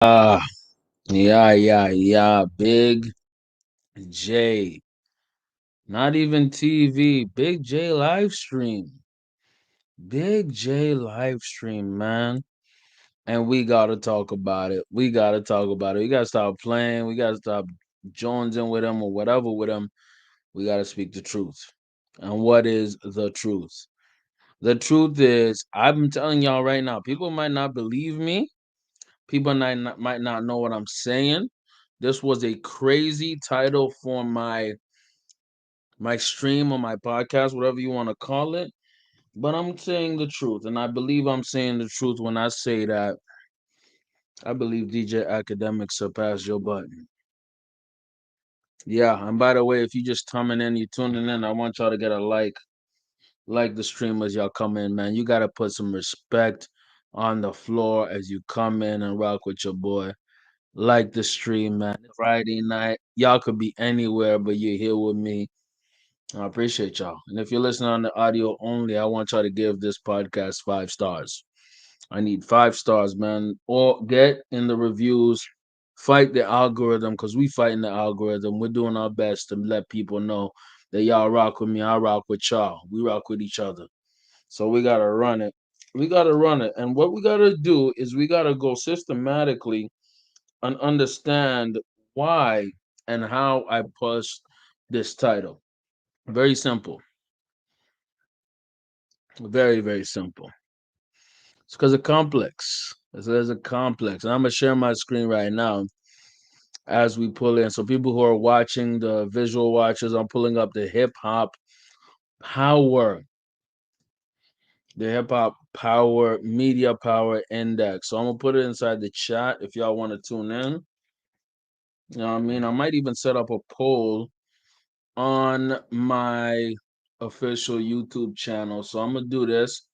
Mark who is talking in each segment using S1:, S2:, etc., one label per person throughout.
S1: Uh, yeah. Big J. Not even TV. Big J live stream. Big J live stream, man. And we gotta talk about it. We gotta talk about it. We gotta stop playing. We gotta stop jonesing with him or whatever with him. We gotta speak the truth. And what is the truth? The truth is, I'm telling y'all right now, people might not believe me. People might not know what I'm saying. This was a crazy title for my stream or my podcast, whatever you want to call it. But I'm saying the truth, and I believe I'm saying the truth when I say that I believe DJ Akademiks surpassed Joe Budden. Yeah, and by the way, if you just coming in, you tuning in, I want y'all to get a like the stream as y'all come in, man. You gotta put some respect on the floor as you come in and rock with your boy. Like the stream, man. Friday night. Y'all could be anywhere, but you're here with me. I appreciate y'all. And if you're listening on the audio only, I want y'all to give this podcast 5 stars. I need 5 stars, man. Or get in the reviews, fight the algorithm, because we fighting the algorithm. We're doing our best to let people know that y'all rock with me. I rock with y'all. We rock with each other. So we gotta run it. We gotta run it. And what we gotta do is we gotta go systematically and understand why and how I pushed this title. Very simple. Very, very simple. It's because of complex. There's a complex. And I'm going to share my screen right now as we pull in. So, people who are watching the visual watchers, I'm pulling up the hip hop power, the hip hop power, media power index. So, I'm going to put it inside the chat if y'all want to tune in. You know what I mean? I might even set up a poll on my official YouTube channel. So I'm gonna do this.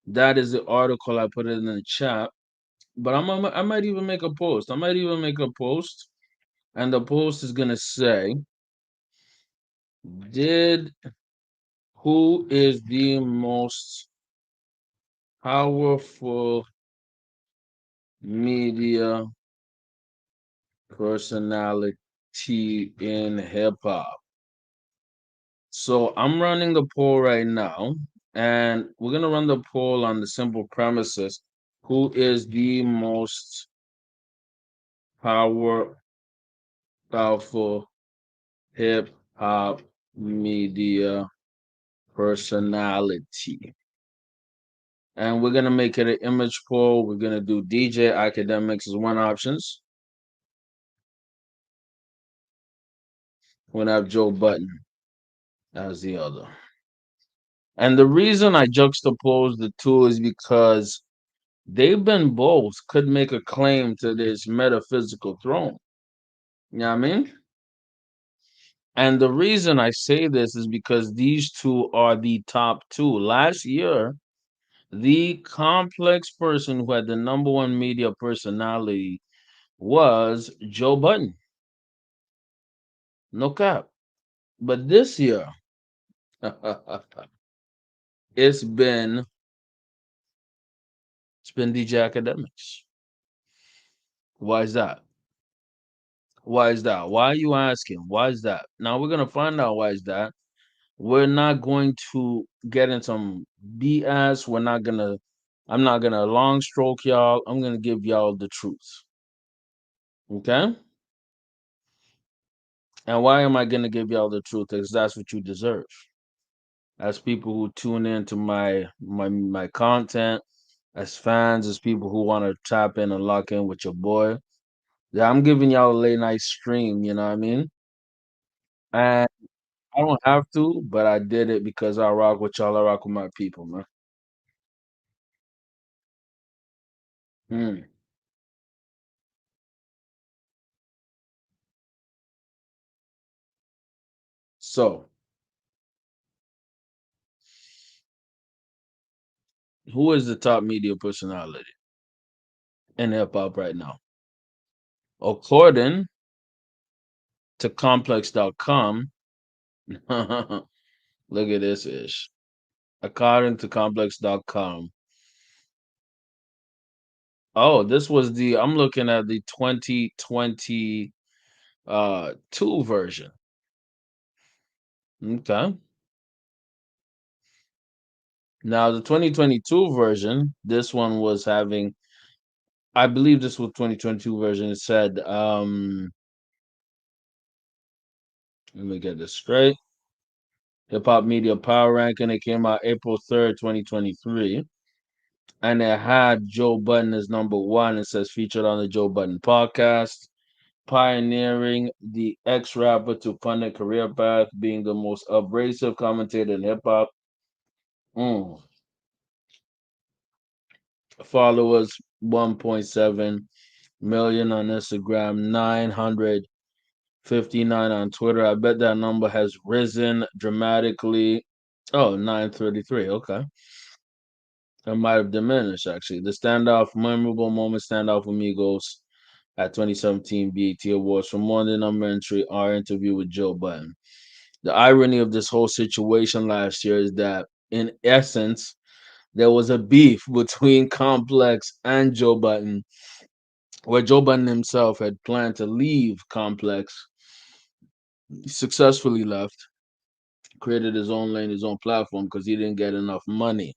S1: That is the article I put it in the chat. But I might even make a post. I might even make a post, and the post is gonna say, "Did who is the most powerful media personality in hip hop?" So I'm running the poll right now, and we're gonna run the poll on the simple premises: who is the most power powerful hip hop media personality? And we're gonna make it an image poll. We're gonna do DJ Academics as one options. We're gonna have Joe Budden as the other. And the reason I juxtapose the two is because they've been both could make a claim to this metaphysical throne. You know what I mean? And the reason I say this is because these two are the top two. Last year, the complex person who had the number one media personality was Joe Budden. No cap. But this year, it's been it's been DJ Academics. Why is that? Why is that? Why are you asking? Why is that? Now we're gonna find out why is that. We're not going to get in some BS. I'm not gonna long stroke y'all. I'm gonna give y'all the truth. Okay? And why am I gonna give y'all the truth? Because that's what you deserve. As people who tune into my content, as fans, as people who want to tap in and lock in with your boy. Yeah, I'm giving y'all a late night stream, you know what I mean? And I don't have to, but I did it because I rock with y'all. I rock with my people, man. Hmm. So, who is the top media personality in hip hop right now? According to complex.com, look at this ish. According to complex.com, Oh, this was the I'm looking at the 2020 two version. Okay. Now the 2022 version, this one was having I believe this was 2022 version. It said let me get this straight. Hip Hop Media Power Ranking. It came out April 3rd, 2023. And it had Joe Budden as number one. It says featured on the Joe Budden podcast, pioneering the ex rapper to pundit career path, being the most abrasive commentator in hip hop. Mm. Followers 1.7 million on Instagram, 959 on Twitter. I bet that number has risen dramatically. Oh, 933. Okay. It might have diminished actually. The standout memorable moment standout for me goes at 2017 BET Awards for more than number entry, our interview with Joe Budden. The irony of this whole situation last year is that in essence there was a beef between Complex and Joe Budden, where Joe Budden himself had planned to leave Complex. He successfully left, created his own lane, his own platform because he didn't get enough money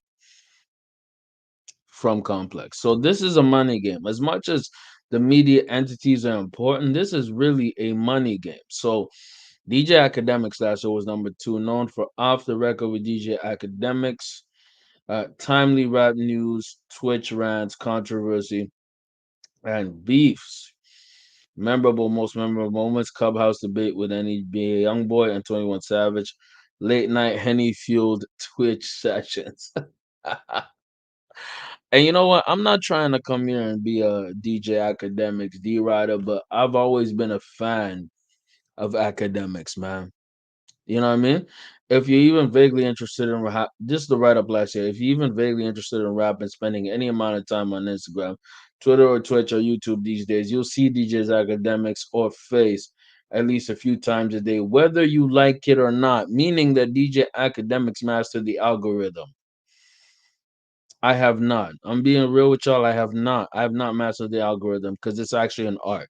S1: from Complex. So this is a money game. As much as the media entities are important, this is really a money game. So DJ Academics last year was number two, known for Off the Record with DJ Academics, timely rap news, Twitch rants, controversy, and beefs. Most memorable moments, Clubhouse debate with NBA Youngboy and 21 Savage, late night Henny fueled Twitch sessions. And you know what? I'm not trying to come here and be a DJ Academics D Rider, but I've always been a fan of Academics, man. You know what I mean? If you're even vaguely interested in rap, this is the write up last year. If you're even vaguely interested in rap and spending any amount of time on Instagram, Twitter or Twitch or YouTube these days, you'll see DJs Academics or Face at least a few times a day, whether you like it or not, meaning that DJ Academics mastered the algorithm. I have not. I'm being real with y'all. I have not. I have not mastered the algorithm because it's actually an art.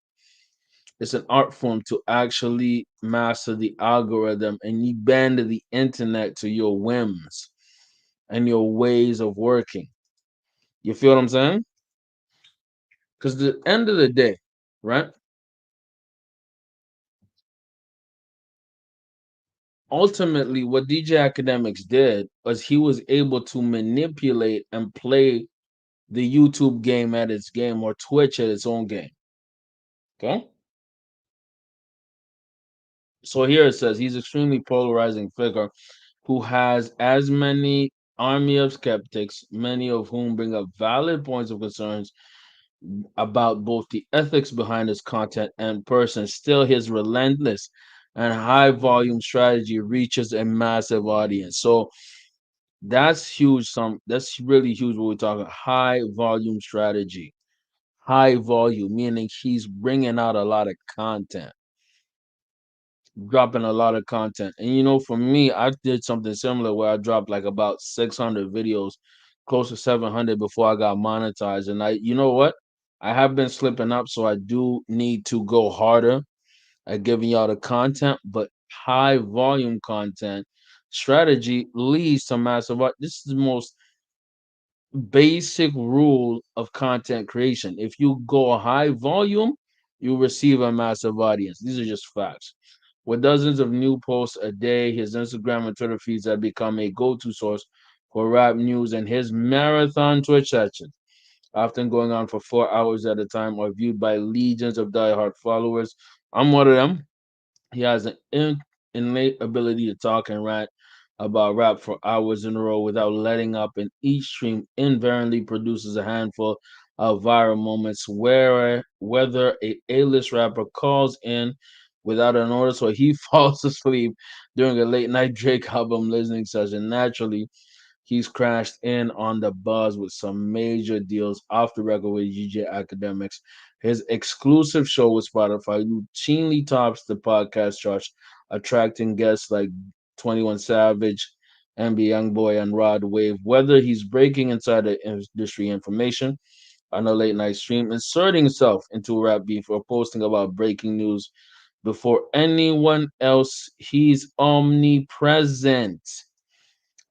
S1: It's an art form to actually master the algorithm and you bend the internet to your whims and your ways of working. You feel what I'm saying? Because the end of the day, right? Ultimately, what DJ Academics did was he was able to manipulate and play the YouTube game at its game or Twitch at its own game. Okay. So here it says he's extremely polarizing figure who has as many army of skeptics, many of whom bring up valid points of concerns about both the ethics behind his content and person. Still, his relentless and high volume strategy reaches a massive audience. So that's huge. That's really huge. What we're talking high volume strategy, high volume, meaning he's bringing out a lot of content, dropping a lot of content. And for me, I did something similar where I dropped like about 600 videos, close to 700 before I got monetized. And you know what? I have been slipping up, so I do need to go harder at giving y'all the content, but high volume content strategy leads to massive. This is the most basic rule of content creation. If you go high volume, you receive a massive audience. These are just facts. With dozens of new posts a day, his Instagram and Twitter feeds have become a go-to source for rap news, and his marathon Twitch sessions, often going on for 4 hours at a time, are viewed by legions of diehard followers. I'm one of them. He has an innate ability to talk and rant about rap for hours in a row without letting up, and each stream invariably produces a handful of viral moments where whether a A-list rapper calls in without a notice or he falls asleep during a late night Drake album listening session. Naturally, he's crashed in on the buzz with some major deals off the record with DJ Academics. His exclusive show with Spotify routinely tops the podcast charts, attracting guests like 21 Savage, MB Youngboy, and Rod Wave. Whether he's breaking insider industry information on a late night stream, inserting himself into rap beef or posting about breaking news before anyone else. He's omnipresent.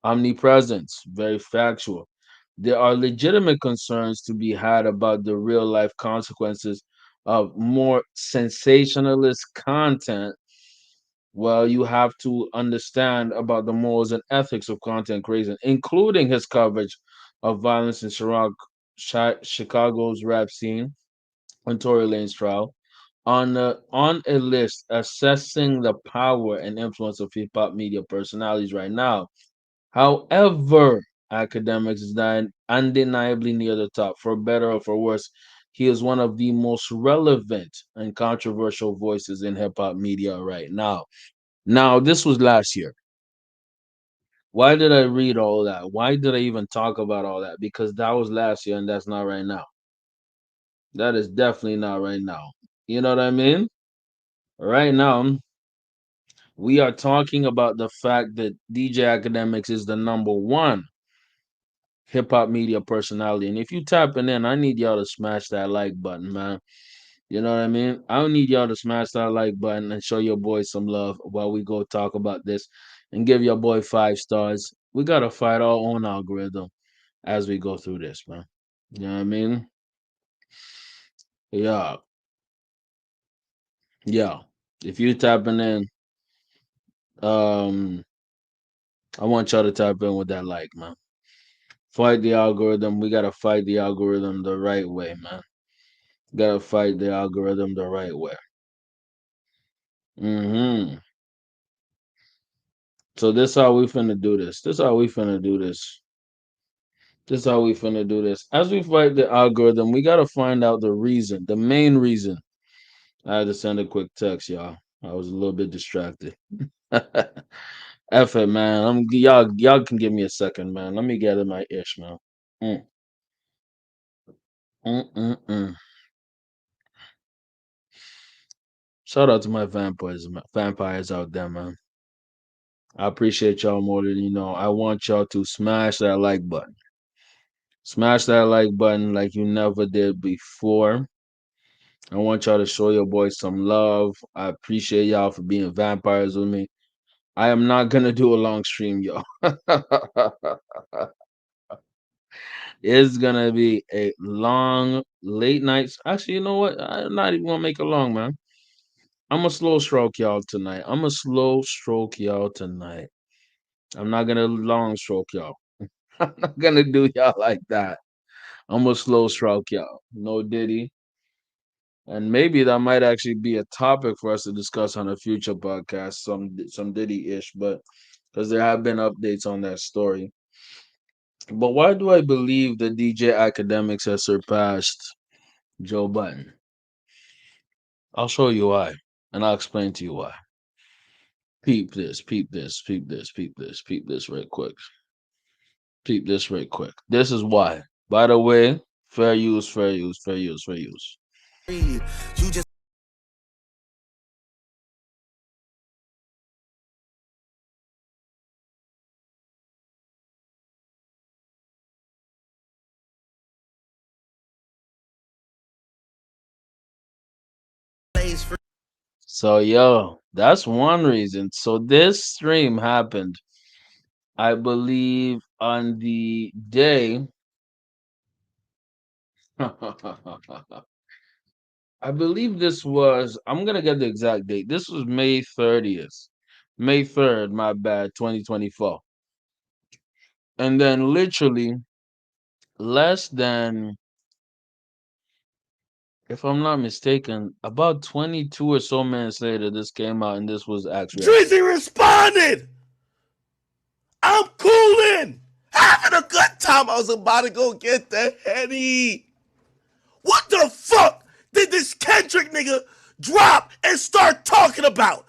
S1: Omnipresent, very factual. There are legitimate concerns to be had about the real life consequences of more sensationalist content. Well, you have to understand about the morals and ethics of content creation, including his coverage of violence in Chicago's rap scene on Tory Lane's trial. On a list assessing the power and influence of hip hop media personalities right now. However, Academics is undeniably near the top. For better or for worse, he is one of the most relevant and controversial voices in hip hop media right now. Now, this was last year. Why did I read all that? Why did I even talk about all that? Because that was last year and that's not right now. That is definitely not right now. You know what I mean? Right now, we are talking about the fact that DJ Academics is the number one hip hop media personality. And if you tapping in, I need y'all to smash that like button, man. You know what I mean? I need y'all to smash that like button and show your boy some love while we go talk about this and give your boy 5 stars. We gotta fight our own algorithm as we go through this, man. You know what I mean? Yeah, yeah. If you tapping in, um, I want y'all to tap in with that like, man. Fight the algorithm. We gotta fight the algorithm the right way, man. Gotta fight the algorithm the right way. Hmm. So this how we finna do this. This how we finna do this. This how we finna do this. As we fight the algorithm, we gotta find out the reason, the main reason. I had to send a quick text, y'all. I was a little bit distracted. F it, man. Y'all can give me a second, man. Let me gather my ish, man. Mm, mm. Shout out to my vampires out there, man. I appreciate y'all more than you know. I want y'all to smash that like button. Smash that like button like you never did before. I want y'all to show your boys some love. I appreciate y'all for being vampires with me. I am not gonna do a long stream, y'all. It's gonna be a long late nights. Actually, you know what? I'm not even gonna make it long, man. I'm a slow stroke y'all tonight. I'm a slow stroke y'all tonight. I'm not gonna long stroke y'all. I'm not gonna do y'all like that. I'm a slow stroke y'all. No Diddy. And maybe that might actually be a topic for us to discuss on a future podcast, some Diddy ish, but because there have been updates on that story. But why do I believe that DJ Academics has surpassed Joe Budden? I'll show you why, and I'll explain to you why. Peep this, peep this, peep this, peep this, peep this right quick. Peep this right quick. This is why. By the way, fair use, fair use, fair use, fair use. You just So yo, that's one reason. So this stream happened, I believe, on the day. I believe this was. I'm gonna get the exact date. This was May 30th, May 3rd. My bad, 2024. And then literally less than, if I'm not mistaken, about 22 or so minutes later, this came out, and this was actually
S2: Drizzy responded. I'm cooling. Having a good time. I was about to go get the Henny. What the fuck did this Kendrick nigga drop and start talking about?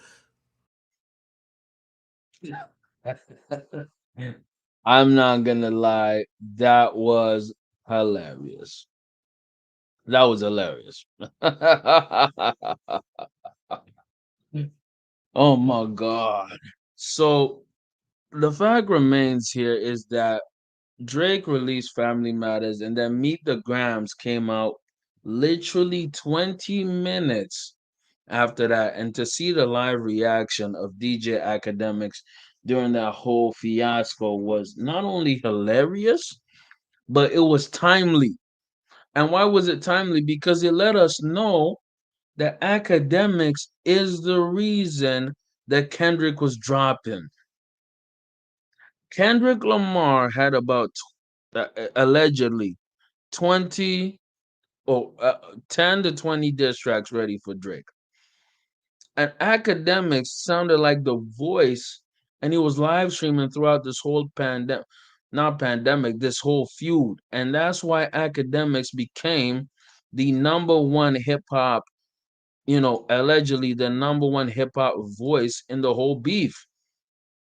S1: I'm not gonna lie, that was hilarious. That was hilarious. Oh my god. So the fact remains here is that Drake released Family Matters, and then Meet the Grams came out literally 20 minutes after that. And to see the live reaction of DJ Academics during that whole fiasco was not only hilarious, but it was timely. And why was it timely? Because it let us know that Academics is the reason that Kendrick was dropping. Kendrick Lamar had about allegedly 20 or 10 to 20 diss tracks ready for Drake. And Academics sounded like the voice, and he was live streaming throughout this whole pandemic, not pandemic, this whole feud. And that's why Academics became the number one hip hop, allegedly the number one hip hop voice in the whole beef.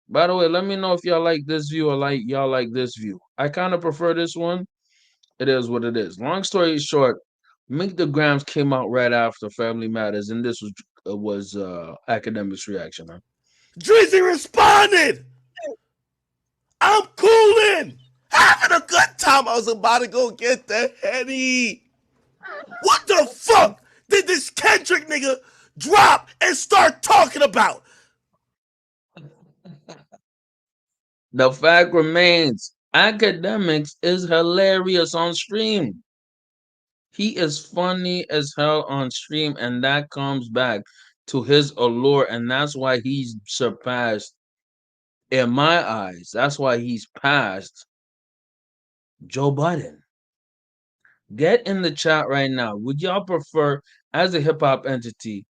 S1: By the way, let me know if y'all like this view or like y'all like this view. I kind of prefer this one. It is what it is. Long story short, Meet the Grams came out right after Family Matters, and this was Academics' reaction, man.
S2: Drizzy responded. I'm cooling. Having a good time. I was about to go get the Henny. What the fuck did this Kendrick nigga drop and start talking about?
S1: The fact remains, Academics is hilarious on stream. He is funny as hell on stream, and that comes back to his allure, and that's why he's surpassed, in my eyes, that's why he's passed Joe Budden. Get in the chat right now. Would y'all prefer, as a hip hop entity,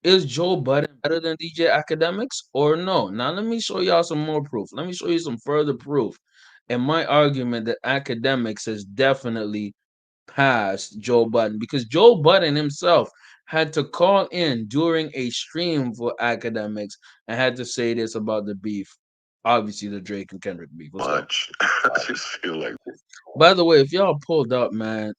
S1: is Joe Budden better than DJ Academics or no? Now, let me show y'all some more proof. Let me show you some further proof in my argument that Academics has definitely passed Joe Budden, because Joe Budden himself had to call in during a stream for Academics and had to say this about the beef. Obviously, the Drake and Kendrick beef. Let's go.
S2: Much. I just feel like
S1: By the way, if y'all pulled up, man,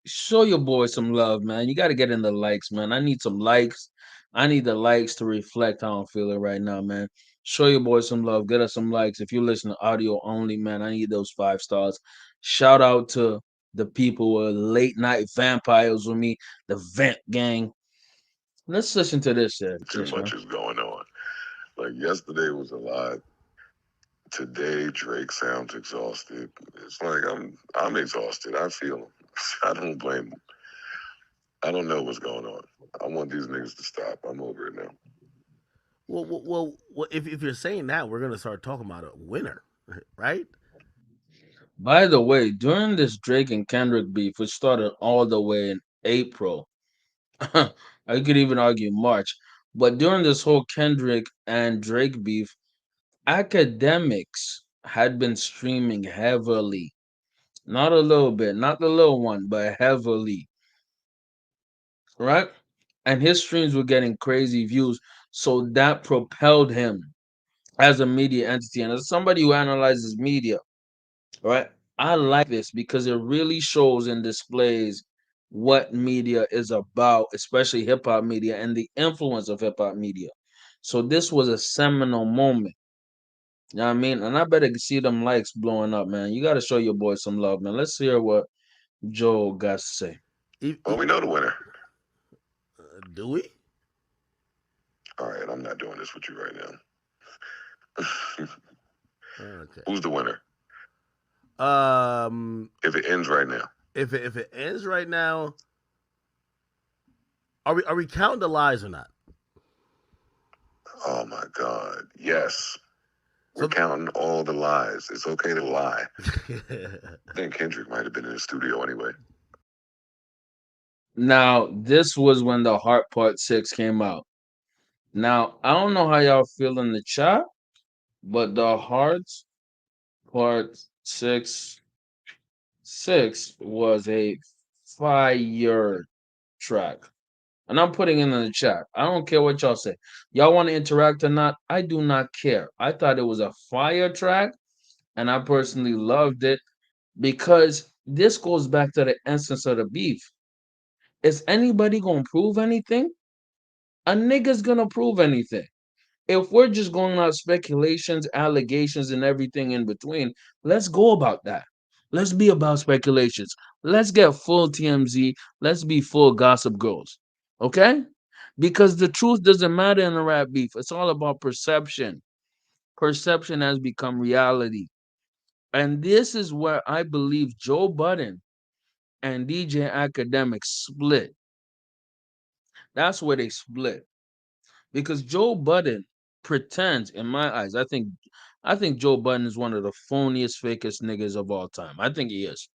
S1: show your boy some love, man. You got to get in the likes, man. I need some likes. I need the likes to reflect how I'm feeling right now, man. Show your boy some love. Get us some likes. If you listen to audio only, man, I need those 5 stars. Shout out to the people who are late night vampires with me, the Vamp Gang. Let's listen to this shit.
S2: too much is going on. Like yesterday was a lot. Today Drake sounds exhausted. It's like I'm exhausted. I feel him. I don't blame him. I don't know what's going on. I want these niggas to stop. I'm over it now.
S3: Well, if you're saying that, we're gonna start talking about a winner, right?
S1: By the way, during this Drake and Kendrick beef, which started all the way in April, I could even argue March. But during this whole Kendrick and Drake beef, Academics had been streaming heavily. Not a little bit, not the little one, but heavily. Right? And his streams were getting crazy views. So that propelled him as a media entity. And as somebody who analyzes media, right? I like this because it really shows and displays what media is about, especially hip hop media and the influence of hip hop media. So this was a seminal moment. You know what I mean? And I better see them likes blowing up, man. You got to show your boy some love, man. Let's hear what Joe got to say.
S2: Well, we know the winner.
S3: Do we?
S2: All right, I'm not doing this with you right now.
S3: Okay.
S2: Who's the winner?
S3: If
S2: it ends right now.
S3: If it ends right now, are we counting the lies or not?
S2: Oh my God! Yes, we're counting all the lies. It's okay to lie. I think Kendrick might have been in the studio anyway.
S1: Now, this was when the Heart Part 6 came out. Now, I don't know how y'all feel in the chat, but the Heart Part 6 was a fire track. And I'm putting it in the chat. I don't care what y'all say. Y'all want to interact or not? I do not care. I thought it was a fire track, and I personally loved it because this goes back to the essence of the beef. Is anybody gonna prove anything? A nigga's gonna prove anything. If we're just going on speculations, allegations, and everything in between, let's go about that. Let's be about speculations. Let's get full TMZ. Let's be full gossip girls. Okay? Because the truth doesn't matter in a rap beef. It's all about perception. Perception has become reality. And this is where I believe Joe Budden and DJ Academics split. That's where they split. Because Joe Budden pretends, in my eyes, I think Joe Budden is one of the phoniest, fakest niggas of all time. I think he is.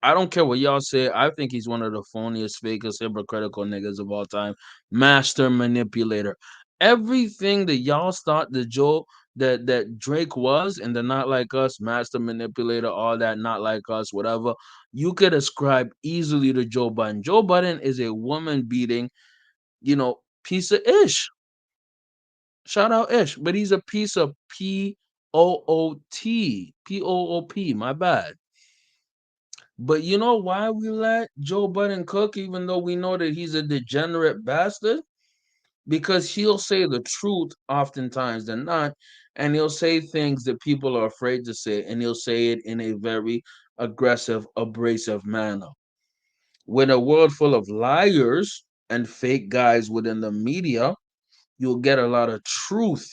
S1: I don't care what y'all say. I think he's one of the phoniest, fakest, hypocritical niggas of all time. Master manipulator. Everything that y'all thought that Drake was, and the not like us, master manipulator, all that, not like us, whatever, you could ascribe easily to Joe Budden. Joe Budden is a woman beating, piece of ish. Shout out Ish, but he's a piece of Poot. My bad. But you know why we let Joe Budden cook, even though we know that he's a degenerate bastard? Because he'll say the truth oftentimes than not, and he'll say things that people are afraid to say, and he'll say it in a very aggressive, abrasive manner. With a world full of liars and fake guys within the media, you'll get a lot of truth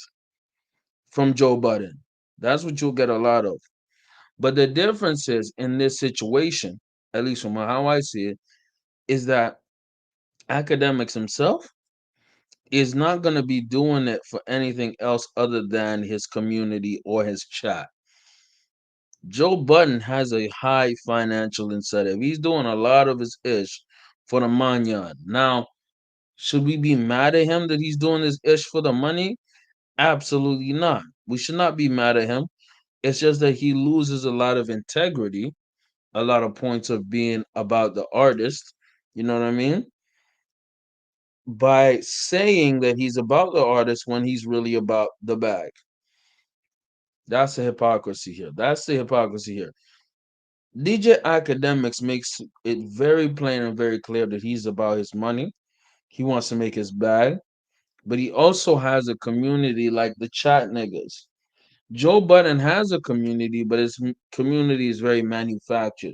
S1: from Joe Budden. That's what you'll get a lot of. But the difference is in this situation, at least from how I see it, is that Academics himself is not going to be doing it for anything else other than his community or his chat. Joe Budden has a high financial incentive. He's doing a lot of his ish for the manyan. Now, should we be mad at him that he's doing this ish for the money? Absolutely not. We should not be mad at him. It's just that he loses a lot of integrity, a lot of points of being about the artist. You know what I mean? By saying that he's about the artist when he's really about the bag. That's the hypocrisy here. That's the hypocrisy here. DJ Academics makes it very plain and very clear that he's about his money. He wants to make his bag, but he also has a community like the chat niggas. Joe Budden has a community, but his community is very manufactured,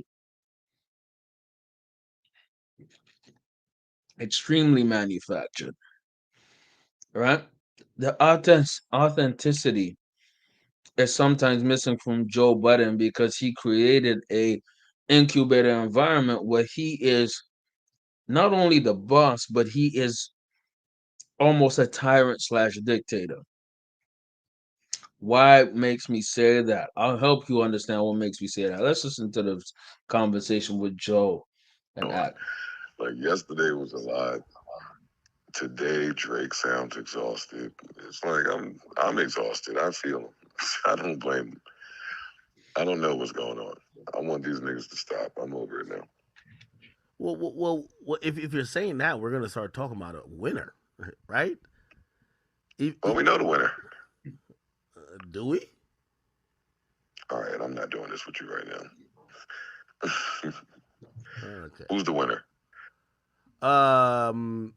S1: extremely manufactured, right? The authenticity is sometimes missing from Joe Budden because he created a incubator environment where he is not only the boss, but he is almost a tyrant slash dictator. Why makes me say that? I'll help you understand what makes me say that. Let's listen to the conversation with Joe and Act.
S4: Like yesterday was a lot. Today Drake sounds exhausted. It's like I'm exhausted. I feel him. I don't blame him. I don't know what's going on. I want these niggas to stop. I'm over it now.
S3: Well, if you're saying that, we're gonna start talking about a winner, right?
S4: Well, we know the winner.
S3: Do we?
S4: All right, I'm not doing this with you right now.
S3: Okay.
S4: Who's the winner?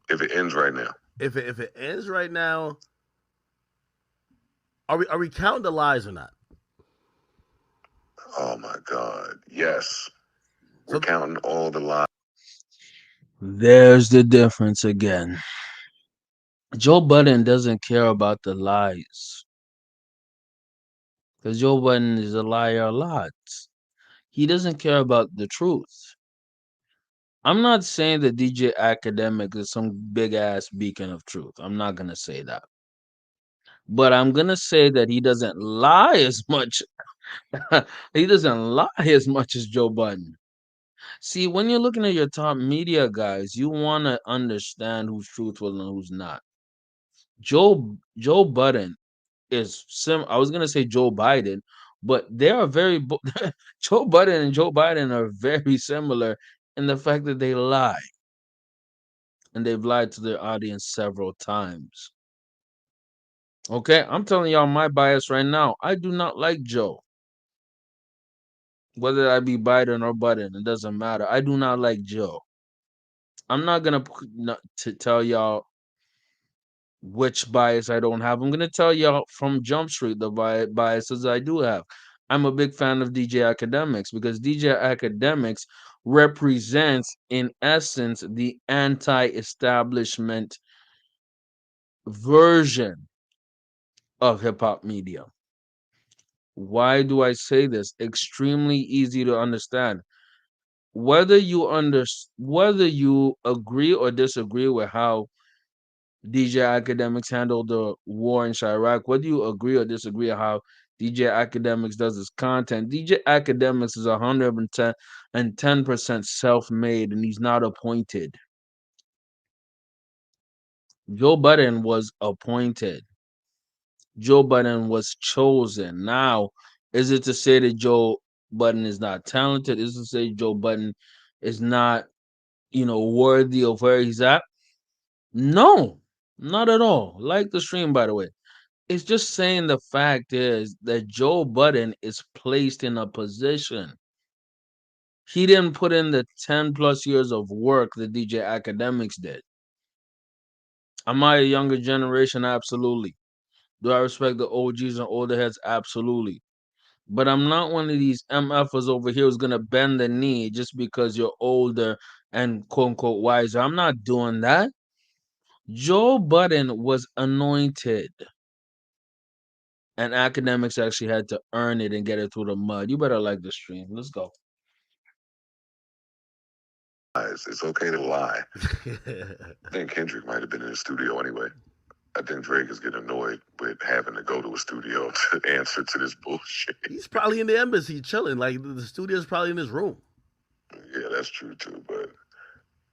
S4: If it ends right now.
S3: If it ends right now, are we counting the lies or not?
S4: Oh my God. Yes. We're counting all the lies.
S1: There's the difference again. Joe Budden doesn't care about the lies because Joe Budden is a liar a lot. He doesn't care about the truth. I'm not saying that DJ Academic is some big ass beacon of truth. I'm not going to say that. But I'm going to say that he doesn't lie as much. He doesn't lie as much as Joe Budden. See, when you're looking at your top media guys, you want to understand who's truthful and who's not. Joe Budden is I was gonna say Joe Biden, but they are Joe Budden and Joe Biden are very similar in the fact that they lie, and they've lied to their audience several times. Okay, I'm telling y'all my bias right now. I do not like Joe. Whether I be Biden or Budden, it doesn't matter. I do not like Joe. I'm not gonna to tell y'all Which bias I don't have. I'm gonna tell you from Jump Street the biases I do have. I'm a big fan of DJ Academics because DJ Academics represents, in essence, the anti-establishment version of hip hop media. Why do I say this? Extremely easy to understand. Whether you agree or disagree with how DJ Academics handled the war in Chirac, whether you agree or disagree on how DJ Academics does his content, DJ Academics is 110% self-made and he's not appointed. Joe Budden was appointed. Joe Budden was chosen. Now, is it to say that Joe Budden is not talented? Is it to say Joe Budden is not, worthy of where he's at? No, not at all. Like the stream, by the way. It's just saying the fact is that Joe Budden is placed in a position. He didn't put in the 10 plus years of work that DJ Academics did. Am I a younger generation? Absolutely. Do I respect the OGs and older heads? Absolutely. But I'm not one of these MFers over here who's gonna bend the knee just because you're older and quote unquote wiser. I'm not doing that. Joe Budden was anointed, and Academics actually had to earn it and get it through the mud. You better like the stream. Let's go.
S4: It's okay to lie. I think Kendrick might have been in the studio anyway. I think Drake is getting annoyed with having to go to a studio to answer to this bullshit.
S3: He's probably in the embassy chilling. Like the studio's probably in his room.
S4: Yeah, that's true too, but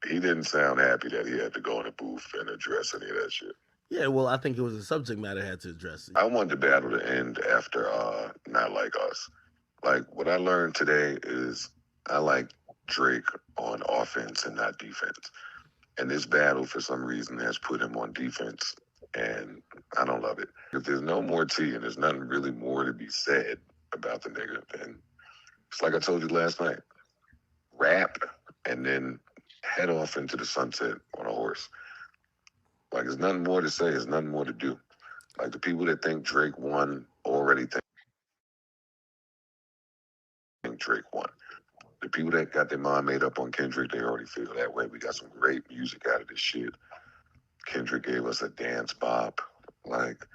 S4: he didn't sound happy that he had to go in a booth and address any of that shit.
S3: Yeah, well, I think it was a subject matter had to address it.
S4: I want the battle to end after Not Like Us. Like, what I learned today is I like Drake on offense and not defense. And this battle, for some reason, has put him on defense, and I don't love it. If there's no more tea and there's nothing really more to be said about the nigga, then it's like I told you last night. Rap and then head off into the sunset on a horse. Like, there's nothing more to say. There's nothing more to do. Like, the people that think Drake won already think Drake won. The people that got their mind made up on Kendrick, they already feel that way. We got some great music out of this shit. Kendrick gave us a dance bop. Like,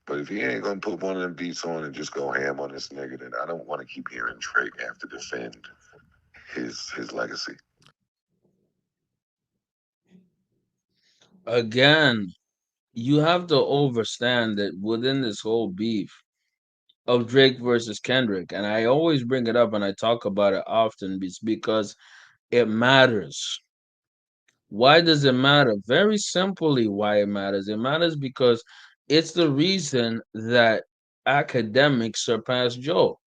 S4: but if he ain't gonna put one of them beats on and just go ham on this nigga, then I don't want to keep hearing Drake have to defend his legacy.
S1: Again, you have to understand that within this whole beef of Drake versus Kendrick, and I always bring it up and I talk about it often, it's because it matters. Why does it matter? Very simply, why it matters. It matters because it's the reason that Academics surpassed Joe.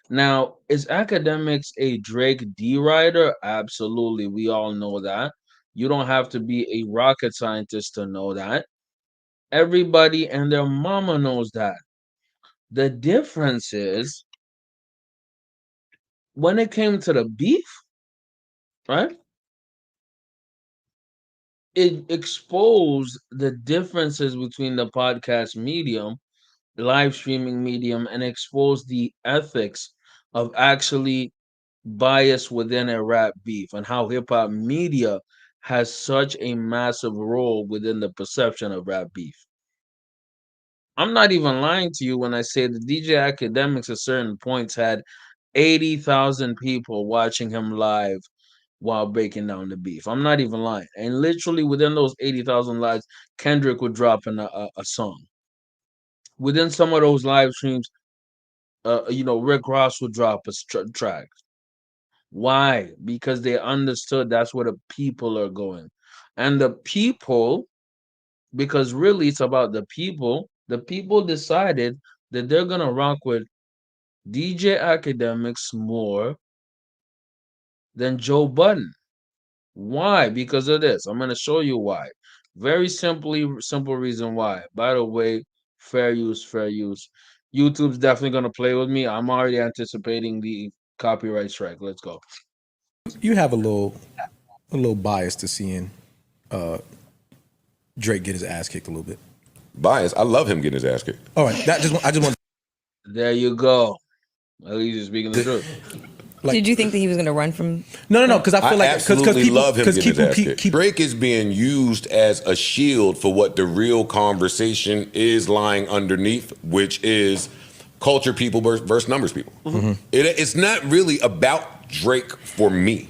S1: Now, is Academics a Drake D rider? Absolutely. We all know that. You don't have to be a rocket scientist to know that. Everybody and their mama knows that. The difference is when it came to the beef, right? It exposed the differences between the podcast medium, live streaming medium, and exposed the ethics of actually bias within a rap beef and how hip hop media has such a massive role within the perception of rap beef. I'm not even lying to you when I say the DJ Academics at certain points had 80,000 people watching him live while breaking down the beef. I'm not even lying. And literally within those 80,000 lives, Kendrick would drop in a song. Within some of those live streams, Rick Ross would drop a track. Why? Because they understood that's where the people are going. And the people, because really it's about the people decided that they're going to rock with DJ Academics more than Joe Budden. Why? Because of this. I'm going to show you why. Very simple reason why. By the way, fair use, fair use. YouTube's definitely going to play with me. I'm already anticipating the copyright strike. Let's go.
S5: You have a little bias to seeing
S2: Drake get his ass kicked a little bit.
S5: Bias. I love him getting his ass kicked.
S2: All right, I just want.
S1: There you go. At least you're speaking the truth.
S6: Did you think that he was going to run from?
S2: No, because I feel like
S5: absolutely
S2: people
S5: love him getting his ass kicked.
S2: keep
S5: Drake is being used as a shield for what the real conversation is lying underneath, which is culture people versus numbers people.
S2: Mm-hmm.
S5: It's not really about Drake for me.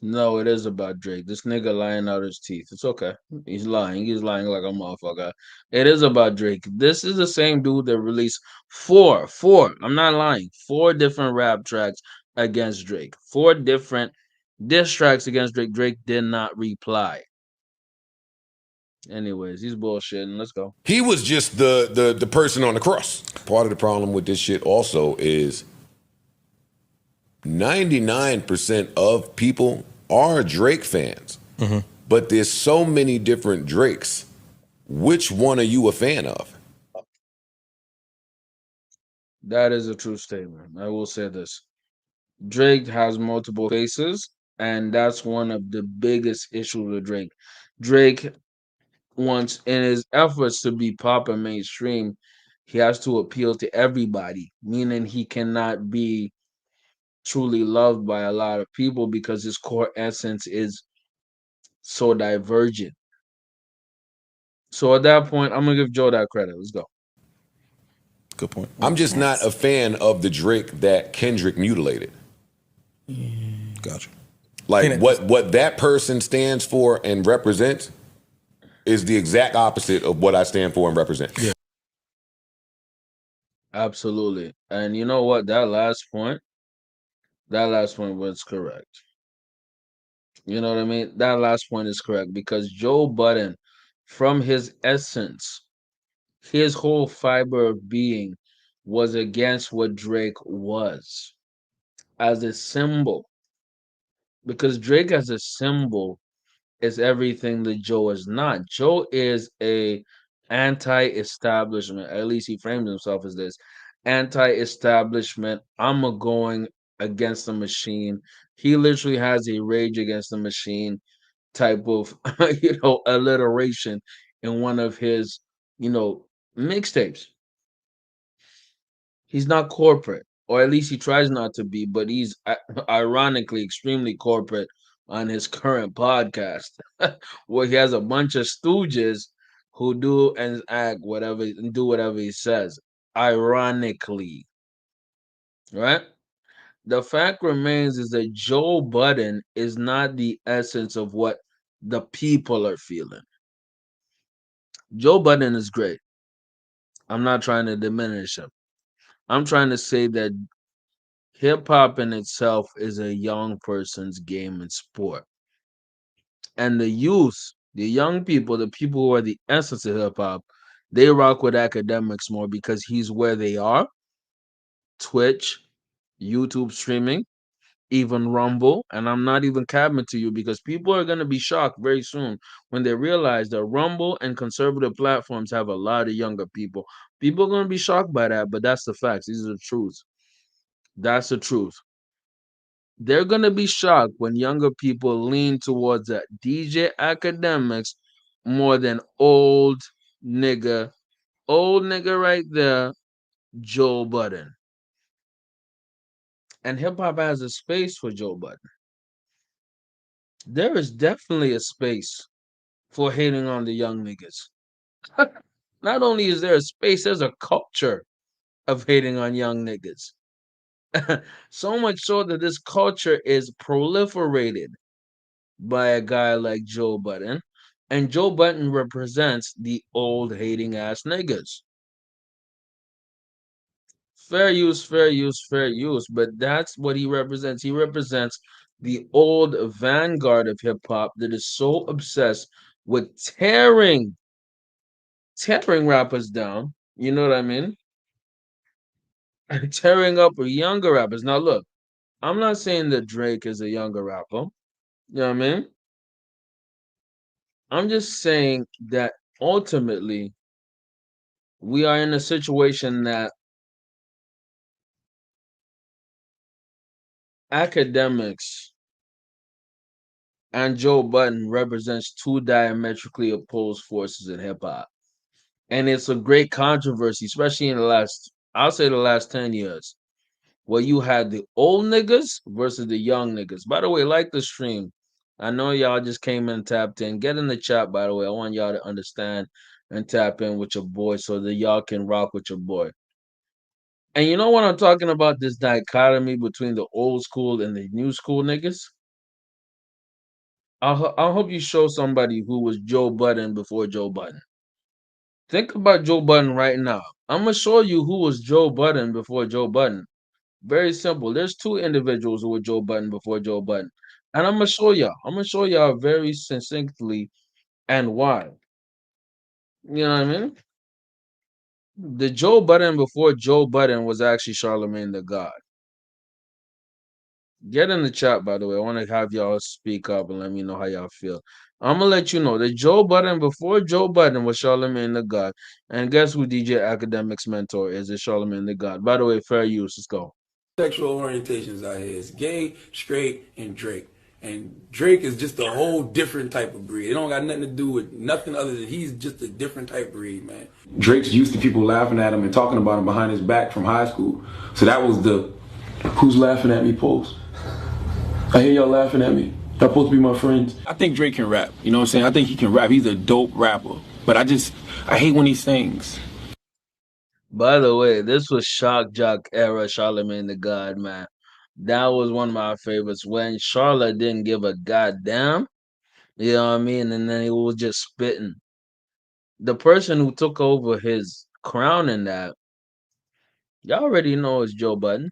S1: No, it is about Drake. This nigga lying out his teeth. It's okay. He's lying. He's lying like a motherfucker. It is about Drake. This is the same dude that released four, I'm not lying, 4 different rap tracks against Drake. 4 different diss tracks against Drake. Drake did not reply. Anyways, he's bullshitting. Let's go.
S5: He was just the person on the cross. Part of the problem with this shit also is 99% of people are Drake fans.
S2: Mm-hmm.
S5: But there's so many different Drakes. Which one are you a fan of?
S1: That is a true statement. I will say this. Drake has multiple faces, and that's one of the biggest issues with Drake. Drake wants, in his efforts to be pop and mainstream, he has to appeal to everybody, meaning he cannot be truly loved by a lot of people because his core essence is so divergent. So at that point, I'm gonna give Joe that credit. Let's go.
S2: Good point.
S5: I'm just not a fan of the Drake that Kendrick mutilated.
S2: Gotcha.
S5: Like what that person stands for and represents is the exact opposite of what I stand for and represent.
S2: Yeah.
S1: Absolutely. And you know what? That last point was correct. You know what I mean? That last point is correct because Joe Budden, from his essence, his whole fiber of being was against what Drake was as a symbol. Because Drake as a symbol is everything that Joe is not. Joe is a anti-establishment. At least he framed himself as this anti-establishment. I'm a going against the machine. He literally has a rage against the machine type of alliteration in one of his mixtapes. He's not corporate, or at least he tries not to be, but he's ironically extremely corporate on his current podcast, where he has a bunch of stooges who do and act whatever and do whatever he says. Ironically, right? The fact remains is that Joe Budden is not the essence of what the people are feeling. Joe Budden is great. I'm not trying to diminish him. I'm trying to say that hip hop in itself is a young person's game and sport. And the youth, the young people, the people who are the essence of hip hop, they rock with Akademiks more because he's where they are. Twitch, YouTube streaming, even Rumble. And I'm not even capping to you because people are going to be shocked very soon when they realize that Rumble and conservative platforms have a lot of younger people. People are going to be shocked by that, but that's the facts. These are the truths. That's the truth. They're going to be shocked when younger people lean towards that DJ Academics more than old nigga right there, Joe Budden. And hip hop has a space for Joe Budden. There is definitely a space for hating on the young niggas. Not only is there a space, there's a culture of hating on young niggas. So much so that this culture is proliferated by a guy like Joe Budden. And Joe Budden represents the old hating ass niggas. Fair use, fair use, fair use. But that's what he represents. He represents the old vanguard of hip hop that is so obsessed with tearing rappers down. You know what I mean? Tearing up younger rappers. Now, look, I'm not saying that Drake is a younger rapper. You know what I mean? I'm just saying that ultimately we are in a situation that Akademiks and Joe Budden represents two diametrically opposed forces in hip hop. And it's a great controversy, especially in I'll say the last 10 years, where you had the old niggas versus the young niggas. By the way, like the stream. I know y'all just came in, tapped in. Get in the chat, by the way. I want y'all to understand and tap in with your boy so that y'all can rock with your boy. And you know what I'm talking about? This dichotomy between the old school and the new school niggas? I'll hope you show somebody who was Joe Budden before Joe Budden. Think about Joe Budden right now. I'm gonna show you who was Joe Budden before Joe Budden. Very simple. There's two individuals who were Joe Budden before Joe Budden. And I'm gonna show y'all. I'm gonna show y'all very succinctly and why. You know what I mean? The Joe Budden before Joe Budden was actually Charlemagne the God. Get in the chat, by the way. I want to have y'all speak up and let me know how y'all feel. I'm gonna let you know that Joe Budden before Joe Budden was Charlemagne the God. And guess who DJ Akademiks mentor is? It's Charlemagne the God. By the way, fair use. Let's go.
S7: Sexual orientations out here is gay, straight, and Drake. And Drake is just a whole different type of breed. It don't got nothing to do with nothing other than he's just a different type of breed, man. Drake's used to people laughing at him and talking about him behind his back from high school. So that was the who's laughing at me post. I hear y'all laughing at me. Y'all supposed to be my friends. I think Drake can rap. You know what I'm saying? I think he can rap. He's a dope rapper. But I hate when he sings.
S1: By the way, this was Shock Jock era Charlemagne the God, man. That was one of my favorites when Charlotte didn't give a goddamn. You know what I mean? And then he was just spitting. The person who took over his crown in that, y'all already know is Joe Budden.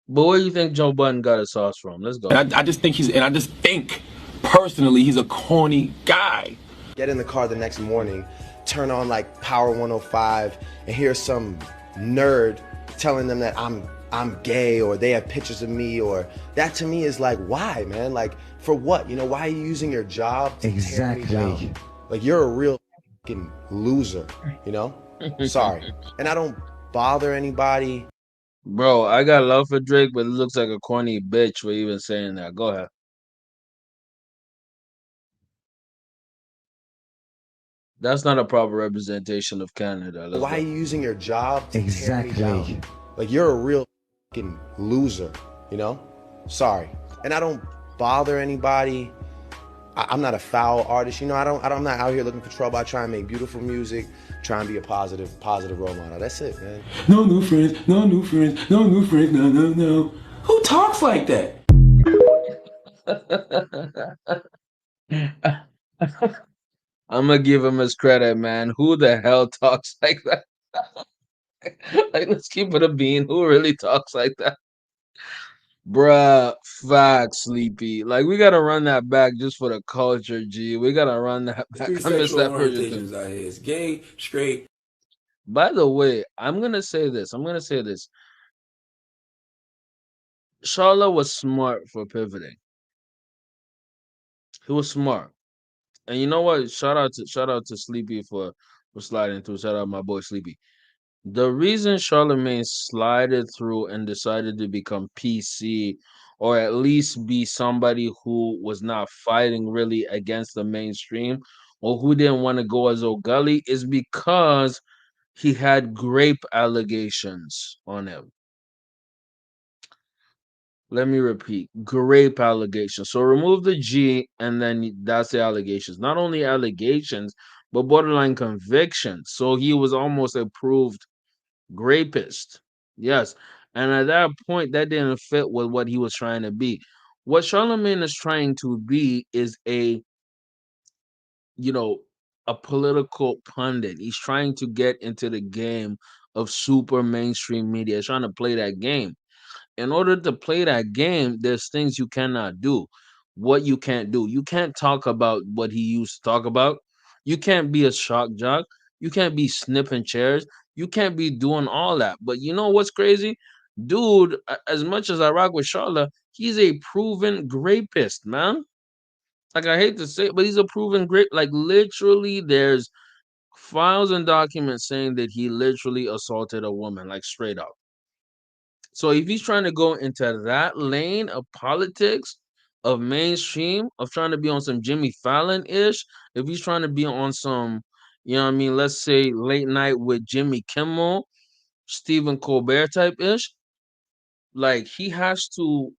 S1: But where do you think Joe Budden got his sauce from? Let's go.
S7: And I just think personally he's a corny guy.
S2: Get in the car the next morning, turn on like Power 105, and hear some nerd telling them that I'm gay, or they have pictures of me, or that to me is like, why, man? Like, for what? You know, why are you using your job to tear me down? Like, you're a real fucking loser, you know? Sorry. And I don't bother anybody.
S1: Bro, I got love for Drake, but it looks like a corny bitch for even saying that. Go ahead. That's not a proper representation of Canada. Let's
S2: Why
S1: go.
S2: are you using your job to tear me down? Like, you're a real fucking loser, you know? Sorry. And I don't bother anybody. I'm not a foul artist, you know. I'm not out here looking for trouble. I try and make beautiful music, try and be a positive role model. That's it, man.
S7: No new friends, no new friends, no new friends, no. Who talks like that?
S1: I'm gonna give him his credit, man. Who the hell talks like that? Like, let's keep it a bean. Who really talks like that? Bruh, facts, Sleepy. Like, we gotta run that back just for the culture, G. We gotta run that back.
S7: Three
S1: I miss
S7: sexual
S1: that version too.
S7: orientations out here is gay, straight.
S1: By the way, I'm gonna say this. Charlotte was smart for pivoting. He was smart. And you know what? Shout out to Sleepy for sliding through. Shout out my boy Sleepy. The reason Charlemagne slided through and decided to become PC, or at least be somebody who was not fighting really against the mainstream, or who didn't want to go as O'Gully, is because he had grape allegations on him. Let me repeat, grape allegations. So remove the G, and then that's the allegations. Not only allegations, but borderline convictions. So he was almost a proved rapist. Yes. And at that point, that didn't fit with what he was trying to be. What Charlemagne is trying to be is you know, a political pundit. He's trying to get into the game of super mainstream media. He's trying to play that game. In order to play that game, there's things you cannot do. What you can't do, you can't talk about what he used to talk about. You can't be a shock jock. You can't be snipping chairs. You can't be doing all that. But you know what's crazy? Dude, as much as I rock with Charlotte, he's a proven rapist, man. Like, I hate to say it, but he's a proven grape. Like, literally, there's files and documents saying that he literally assaulted a woman, like, straight up. So if he's trying to go into that lane of politics, of mainstream, of trying to be on some Jimmy Fallon ish, if he's trying to be on some, you know what I mean, let's say late night with Jimmy Kimmel, Stephen Colbert type ish, like he has to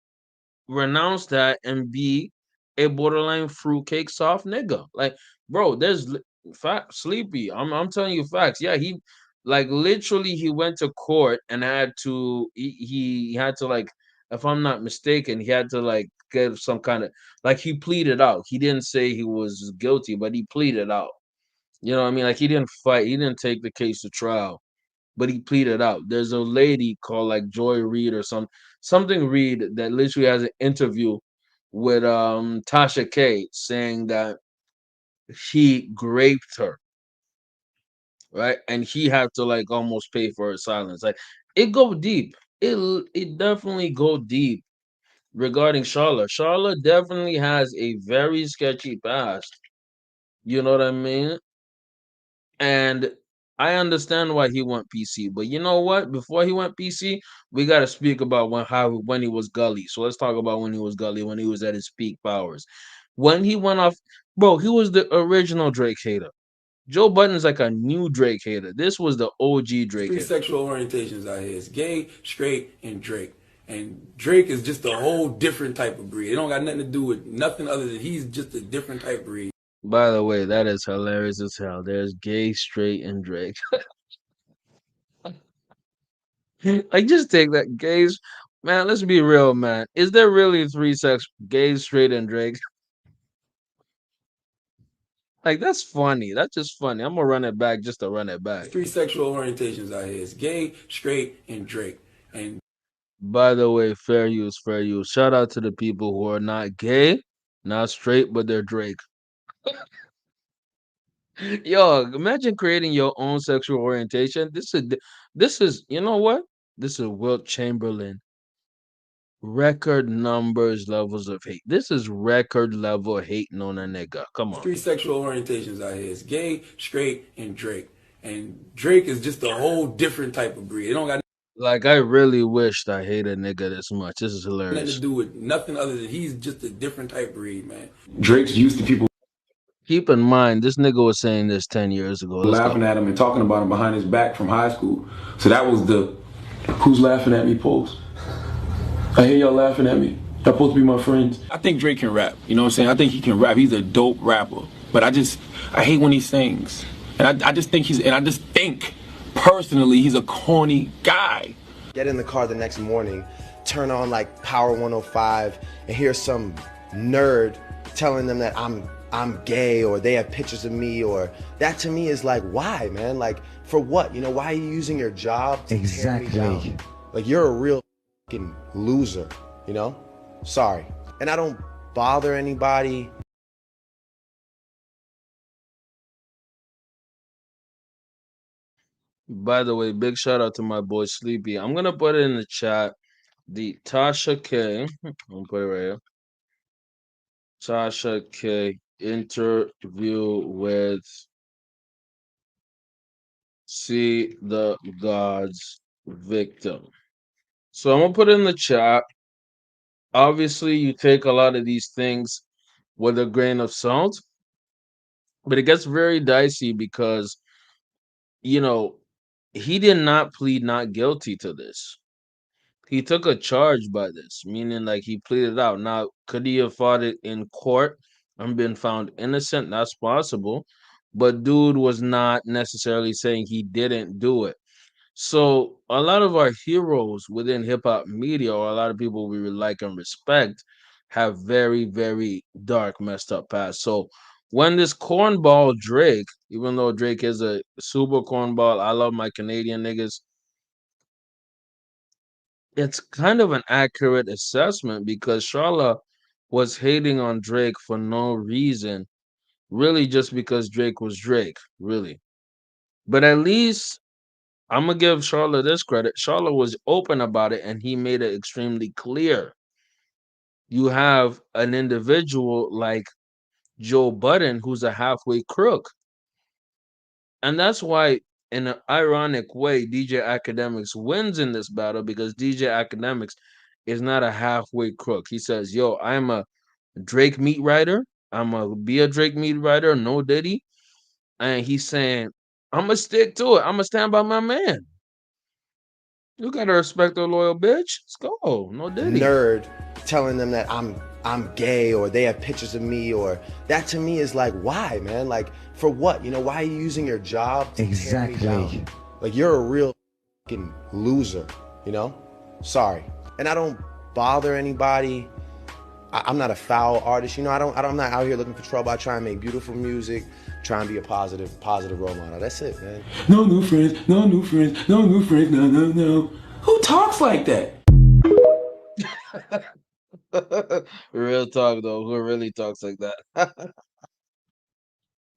S1: renounce that and be a borderline fruitcake soft nigga. Like, bro, fact sleepy. I'm telling you facts. Yeah, he like literally he went to court and had to he had to like, if I'm not mistaken, he had to like get some kind of, like, he pleaded out. He didn't say he was guilty, but he pleaded out. You know what I mean? Like he didn't fight, he didn't take the case to trial, but he pleaded out. There's a lady called like Joy Reid or something Reid that literally has an interview with Tasha K saying that he raped her, right? And he had to like almost pay for her silence. Like it go deep. It definitely go deep regarding Charlotte. Charlotte definitely has a very sketchy past. You know what I mean? And I understand why he went PC, but you know what? Before he went PC, we got to speak about when he was gully. So let's talk about when he was gully, when he was at his peak powers. When he went off, bro, he was the original Drake hater. Joe Budden's like a new Drake hater. This was the OG Drake
S7: Three
S1: hater.
S7: sexual orientations out here. It's gay, straight, and Drake. And Drake is just a whole different type of breed. It don't got nothing to do with nothing other than he's just a different type of breed.
S1: By the way, that is hilarious as hell. There's gay, straight, and Drake. Like, just take that gays. Man, let's be real, man. Is there really three sex gays, straight, and Drake? Like, that's funny. That's just funny. I'm gonna run it back just to run it back.
S7: Three sexual orientations out here. It's gay, straight, and Drake. And
S1: By the way, fair use, fair use. Shout out to the people who are not gay, not straight, but they're Drake. Yo, imagine creating your own sexual orientation. This is you know what? This is Wilt Chamberlain. Record numbers, levels of hate. This is record level hating on a nigga. Come on.
S7: three sexual orientations out here. It's gay, straight, and Drake. And Drake is just a whole different type of breed. It don't got
S1: Like, I really wished I hated nigga this much. This is
S7: nothing to
S1: hilarious.
S7: do with nothing other than he's just a different type of breed, man. Drake's used to people
S1: Keep in mind, this nigga was saying this 10 years ago. Let's
S7: laughing
S1: go.
S7: at him and talking about him behind his back from high school. So that was the "who's laughing at me" post. I hear y'all laughing at me. Y'all supposed to be my friends. I think Drake can rap. You know what I'm saying? I think he can rap. He's a dope rapper. But I hate when he sings. And I just think personally he's a corny guy.
S2: Get in the car the next morning, turn on like Power 105, and hear some nerd telling them that I'm gay, or they have pictures of me, or that to me is like, why, man? Like, for what? You know, why are you using your job to tear me down? Like, you're a real fucking loser, you know? Sorry. And I don't bother anybody.
S1: By the way, big shout out to my boy Sleepy. I'm gonna put it in the chat. The Tasha K. I'm gonna put it right here. Tasha K. Interview with See the God's Victim. So I'm gonna put it in the chat. Obviously, you take a lot of these things with a grain of salt, but it gets very dicey because, you know, he did not plead not guilty to this. He took a charge by this, meaning like he pleaded out. Now, could he have fought it in court and been found innocent? That's possible. But dude was not necessarily saying he didn't do it. So a lot of our heroes within hip hop media, or a lot of people we like and respect, have very, very dark, messed up past. So when this cornball Drake, even though Drake is a super cornball, I love my Canadian niggas, it's kind of an accurate assessment because Charla was hating on Drake for no reason, really just because Drake was Drake, really. But at least I'm gonna give Charlotte this credit. Charlotte was open about it and he made it extremely clear. You have an individual like Joe Budden who's a halfway crook. And that's why, in an ironic way, DJ Akademiks wins in this battle because DJ Akademiks is not a halfway crook. He says, yo, I'm a Drake meat writer. I'm gonna be a Drake meat writer, no Diddy. And he's saying, I'm gonna stick to it. I'm gonna stand by my man. You gotta respect a loyal bitch. Let's go. No Diddy.
S2: Nerd telling them that I'm gay or they have pictures of me, or that to me is like, why, man? Like, for what? You know, why are you using your job to tear me down? Like, you're a real fucking loser, you know? Sorry. And I don't bother anybody. I'm not a foul artist, you know. I'm not out here looking for trouble. I try and make beautiful music, try and be a positive role model. That's it, man.
S7: No new friends, no new friends, no new friends, no. Who talks like that?
S1: Real talk though. Who really talks like that?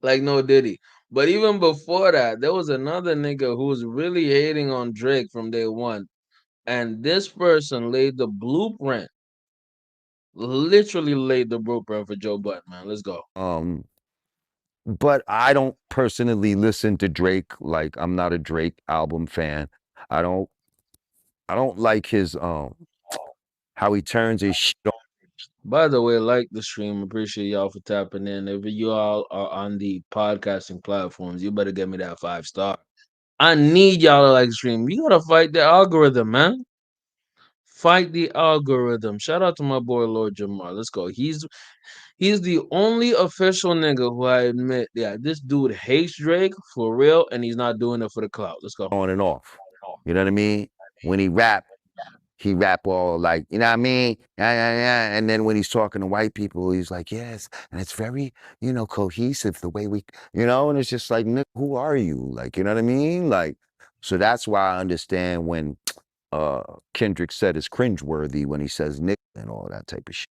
S1: Like no Diddy. But even before that, there was another nigga who was really hating on Drake from day one. And this person laid the blueprint, literally laid the blueprint for Joe Budden, man. Let's go.
S8: But I don't personally listen to Drake. Like, I'm not a Drake album fan. I don't like his how he turns his shit on.
S1: By the way, like the stream. Appreciate y'all for tapping in. If you all are on the podcasting platforms, you better give me that 5-star. I need y'all to like the stream. You gotta fight the algorithm, man. Fight the algorithm. Shout out to my boy Lord Jamar. Let's go. He's the only official nigga who I admit, yeah, this dude hates Drake for real, and he's not doing it for the clout. Let's go.
S8: On and off. You know what I mean? When he rap all like, you know what I mean? Yeah. And then when he's talking to white people, he's like, yes. And it's very, you know, cohesive the way we, you know, and it's just like, Nick, who are you? Like, you know what I mean? Like, so that's why I understand when Kendrick said it's cringeworthy when he says Nick and all that type of shit.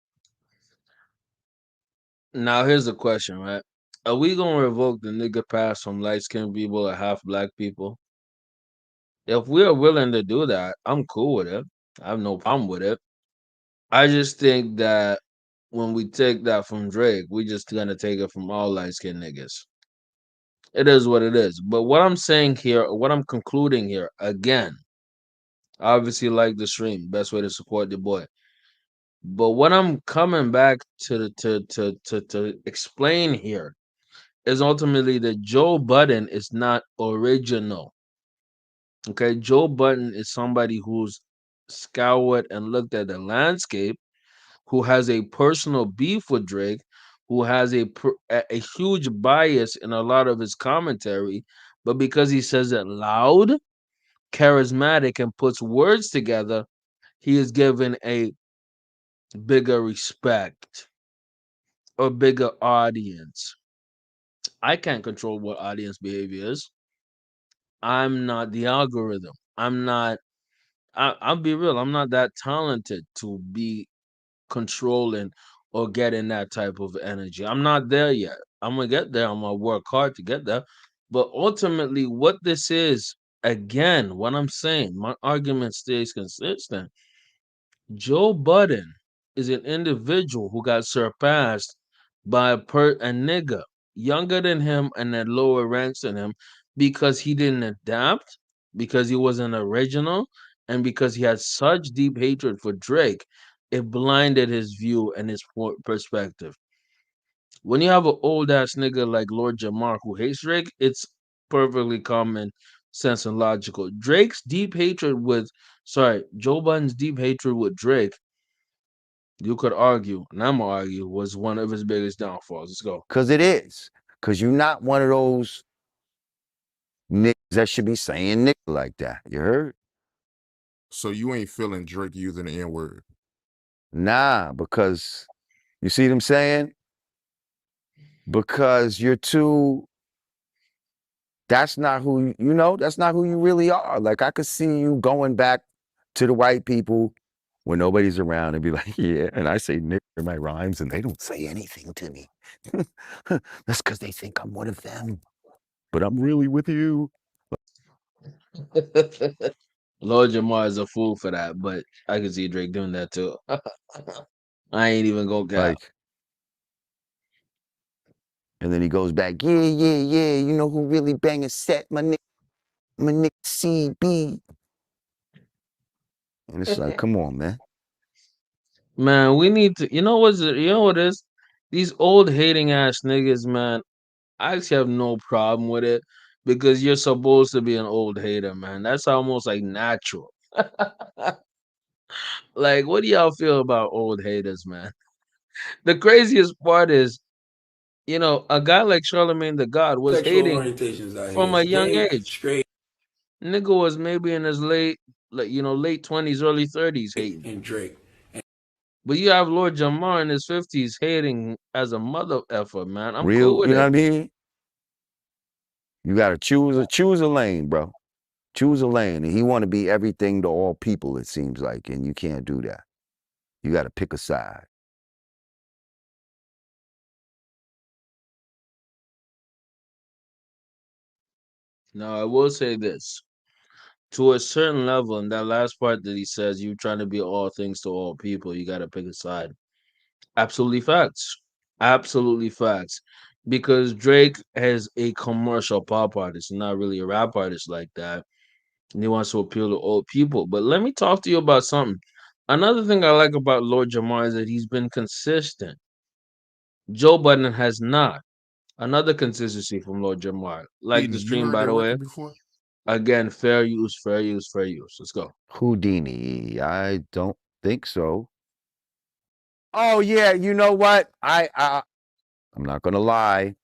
S1: Now here's the question, right? Are we gonna revoke the nigga pass from light skinned people or half black people? If we are willing to do that, I'm cool with it. I have no problem with it. I just think that when we take that from Drake, we just gonna take it from all light skinned niggas. It is what it is. But what I'm saying here, what I'm concluding here, again, obviously like the stream, best way to support the boy. But what I'm coming back to explain here is ultimately that Joe Budden is not original. Okay, Joe Budden is somebody who's scoured and looked at the landscape, who has a personal beef with Drake, who has a huge bias in a lot of his commentary, but because he says it loud, charismatic, and puts words together, he is given a bigger respect or bigger audience. I can't control what audience behavior is. I'm not the algorithm. I'm not. I'll be real. I'm not that talented to be controlling or getting that type of energy. I'm not there yet. I'm gonna get there. I'm gonna work hard to get there. But ultimately, what this is, again, what I'm saying, my argument stays consistent. Joe Budden is an individual who got surpassed by a nigga younger than him and at lower ranks than him because he didn't adapt, because he wasn't original, and because he had such deep hatred for Drake, it blinded his view and his perspective. When you have an old ass nigga like Lord Jamar who hates Drake, it's perfectly common sense and logical. Joe Budden's deep hatred with Drake, you could argue, and I'm gonna argue, was one of his biggest downfalls. Let's go.
S8: Because it is. Because you're not one of those niggas that should be saying nigga like that. You heard?
S9: So you ain't feeling Drake using the N-word?
S8: Nah, because you see what I'm saying? Because you're too, that's not who, you know, that's not who you really are. Like, I could see you going back to the white people when nobody's around and be like, yeah, and I say nigga in my rhymes and they don't say anything to me. That's because they think I'm one of them. But I'm really with you.
S1: Lord Jamar is a fool for that, but I can see Drake doing that too. I ain't even gonna cap.
S8: Like, and then he goes back, yeah, you know who really bang a set? My nigga CB. And it's like, come on, man.
S1: Man, we need to. You know what it is? These old hating ass niggas, man. I actually have no problem with it because you're supposed to be an old hater, man. That's almost like natural. Like, what do y'all feel about old haters, man? The craziest part is, a guy like Charlemagne the God was
S7: Sexual
S1: hating
S7: orientations out here
S1: from a
S7: is
S1: young
S7: gay,
S1: age.
S7: straight,
S1: Nigga was maybe in his late 20s, early 30s hating.
S7: and Drake.
S1: But you have Lord Jamar in his 50s hating as a mother effer, man. I'm cool
S8: Real,
S1: with
S8: you know what
S1: it.
S8: I mean? You gotta choose a lane, bro. Choose a lane. And he wanna be everything to all people, it seems like, and you can't do that. You gotta pick a side.
S1: Now, I will say this. To a certain level, in that last part that he says, you trying to be all things to all people, you got to pick a side. Absolutely facts. Absolutely facts. Because Drake has a commercial pop artist, not really a rap artist like that. And he wants to appeal to old people. But let me talk to you about something. Another thing I like about Lord Jamar is that he's been consistent. Joe Budden has not. Another consistency from Lord Jamar. Like the
S9: Houdini, you
S1: stream,
S9: heard
S1: by
S9: that
S1: the way.
S9: record before?
S1: Again, fair use, fair use, fair use. Let's go.
S8: Houdini, I don't think so. Oh yeah, you know what? I'm not gonna lie.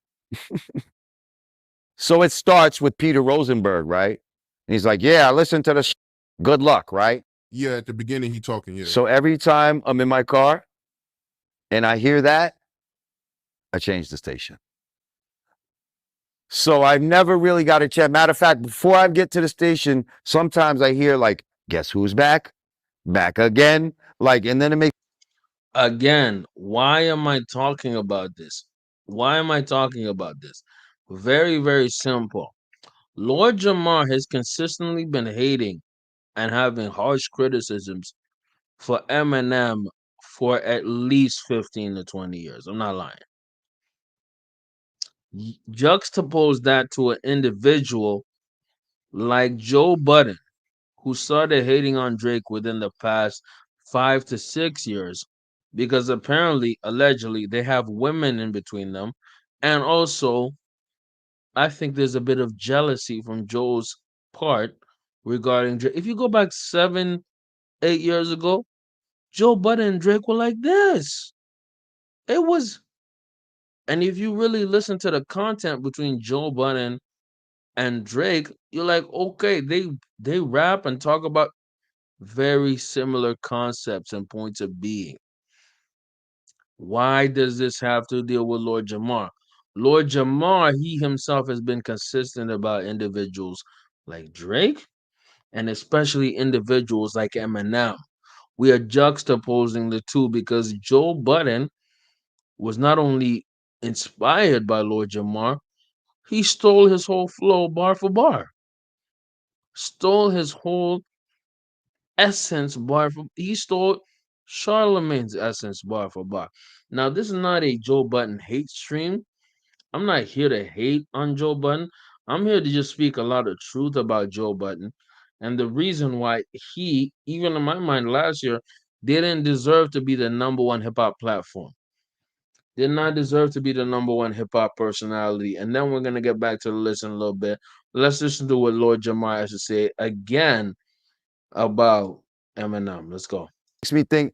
S8: So it starts with Peter Rosenberg, right? And he's like, "Yeah, listen to the good luck," right?
S9: Yeah, at the beginning he talking, yeah.
S8: So every time I'm in my car and I hear that, I change the station. So I've never really got a chance. Matter of fact, before I get to the station, sometimes I hear like, "Guess who's back? Back again!" Like, and then it makes
S1: Again, why am I talking about this? Why am I talking about this? Very, very simple. Lord Jamar has consistently been hating and having harsh criticisms for Eminem for at least 15 to 20 years. I'm not lying. Juxtapose that to an individual like Joe Budden, who started hating on Drake within the past 5 to 6 years because apparently, allegedly, they have women in between them. And also, I think there's a bit of jealousy from Joe's part regarding Drake. If you go back 7, 8 years ago, Joe Budden and Drake were like this. It was, and if you really listen to the content between Joe Budden and Drake, you're like, okay, they rap and talk about very similar concepts and points of being. Why does this have to deal with Lord Jamar? Lord Jamar, he himself has been consistent about individuals like Drake and especially individuals like Eminem. We are juxtaposing the two because Joe Budden was not only inspired by Lord Jamar, he stole his whole flow bar for bar, stole his whole essence bar for he stole Charlemagne's essence bar for bar. Now, this is not a Joe Budden hate stream. I'm not here to hate on Joe Budden. I'm here to just speak a lot of truth about Joe Budden. And the reason why he, even in my mind last year, didn't deserve to be the number one hip hop platform. Did not deserve to be the number one hip hop personality. And then we're gonna get back to the list in a little bit. Let's listen to what Lord Jamar has to say again about Eminem. Let's go.
S8: me think,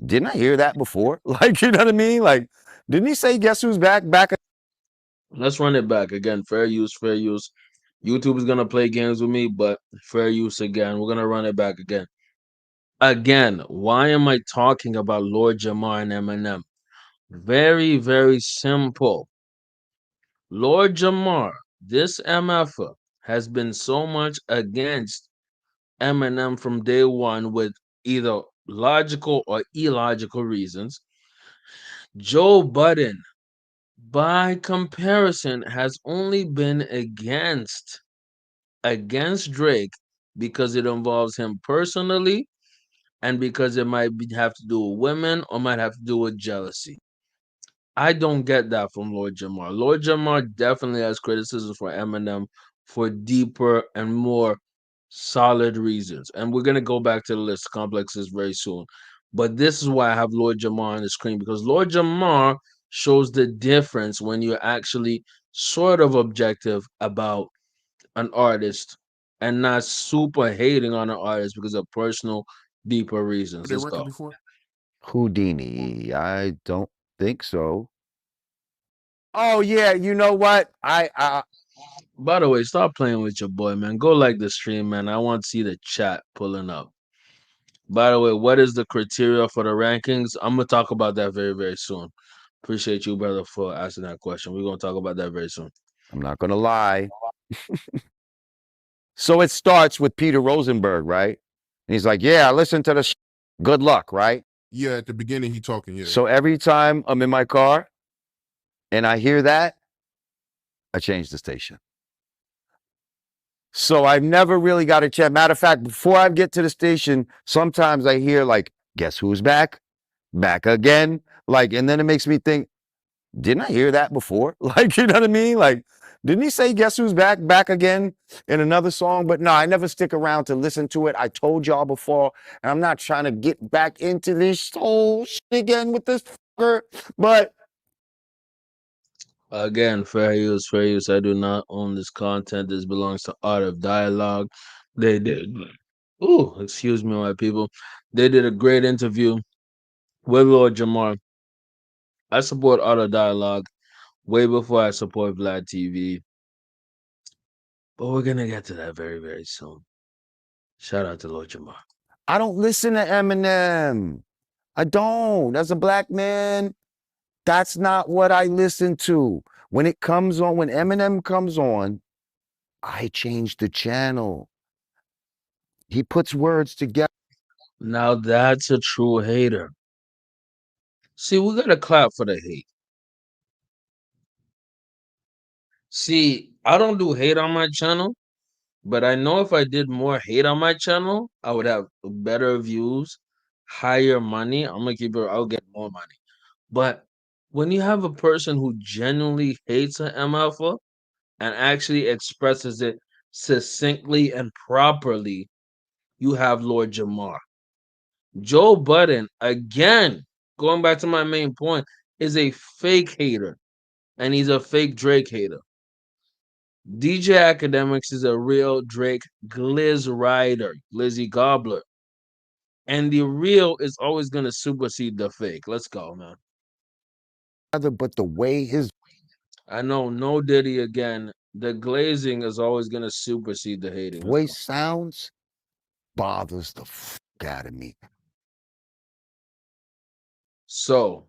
S8: didn't I hear that before? Like, you know what I mean? Like, didn't he say, "Guess who's back? Back"?
S1: Let's run it back again. Fair use, fair use. YouTube is gonna play games with me, but fair use again. We're gonna run it back again. Again, why am I talking about Lord Jamar and Eminem? Very, very simple. Lord Jamar, this MFer, has been so much against Eminem from day one with either logical or illogical reasons. Joe Budden, by comparison, has only been against Drake because it involves him personally and because it might have to do with women or might have to do with jealousy. I don't get that from Lord Jamar. Lord Jamar definitely has criticisms for Eminem for deeper and more solid reasons. And we're going to go back to the list complexes very soon. But this is why I have Lord Jamar on the screen, because Lord Jamar shows the difference when you're actually sort of objective about an artist and not super hating on an artist because of personal, deeper reasons.
S9: Their
S1: Let's
S9: record
S1: go.
S9: before?
S8: Houdini. I don't think so. Oh yeah, you know what?
S1: By the way, stop playing with your boy, man. Go like the stream, man. I want to see the chat pulling up. By the way, what is the criteria for the rankings? I'm gonna talk about that very, very soon. Appreciate you, brother, for asking that question. We're gonna talk about that very soon.
S8: I'm not gonna lie. So it starts with Peter Rosenberg, right? And he's like, "Yeah, listen to the good luck," right?
S9: Yeah, at the beginning he talking, yeah.
S8: So every time I'm in my car and I hear that, I change the station. So I've never really got a chance. Matter of fact, before I get to the station, sometimes I hear like, "Guess who's back? Back again." Like, and then it makes me think, didn't I hear that before? Like, you know what I mean? Like, didn't he say "Guess who's back? Back again" in another song? But no, I never stick around to listen to it. I told y'all before, and I'm not trying to get back into this whole shit again with this fucker. But
S1: Again, fair use, fair use. I do not own this content. This belongs to Art of Dialogue. They did. Ooh, excuse me, my people. They did a great interview with Lord Jamar. I support Art of Dialogue way before I support Vlad TV. But we're gonna get to that very, very soon. Shout out to Lord Jamar.
S8: I don't listen to Eminem. I don't. As a black man, that's not what I listen to. When it comes on, when Eminem comes on, I change the channel. He puts words together.
S1: Now that's a true hater. See, we gotta clap for the hate. See, I don't do hate on my channel, but I know if I did more hate on my channel, I would have better views, higher money. I'm gonna keep it, I'll get more money. But when you have a person who genuinely hates an M Alpha and actually expresses it succinctly and properly, you have Lord Jamar. Joe Budden, again, going back to my main point, is a fake hater, and he's a fake Drake hater. DJ Akademiks is a real Drake glizz rider, glizzy gobbler. And the real is always going to supersede the fake. Let's go, man.
S8: But the way his
S1: I know, no Diddy again. The glazing is always going to supersede the hating. Let's
S8: voice
S1: go.
S8: sounds bothers the fuck out of me.
S1: So,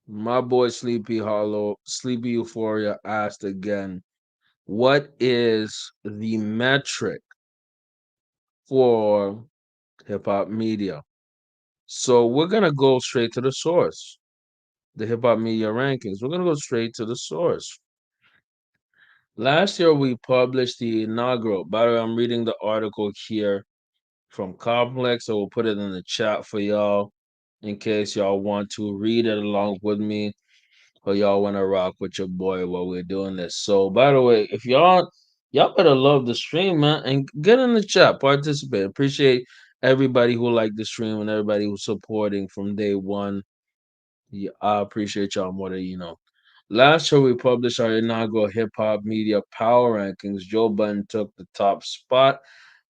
S1: my boy Sleepy Hollow, Sleepy Euphoria asked again, what is the metric for hip hop media? So, we're going to go straight to the source. The hip hop media rankings. We're gonna go straight to the source. Last year we published the inaugural. By the way, I'm reading the article here from Complex. I will put it in the chat for y'all in case y'all want to read it along with me or y'all want to rock with your boy while we're doing this. So, by the way, if y'all better love the stream, man, and get in the chat, participate. Appreciate everybody who liked the stream and everybody who's supporting from day one. Yeah, I appreciate y'all more than you know. Last year, we published our inaugural hip hop media power rankings. Joe Budden took the top spot.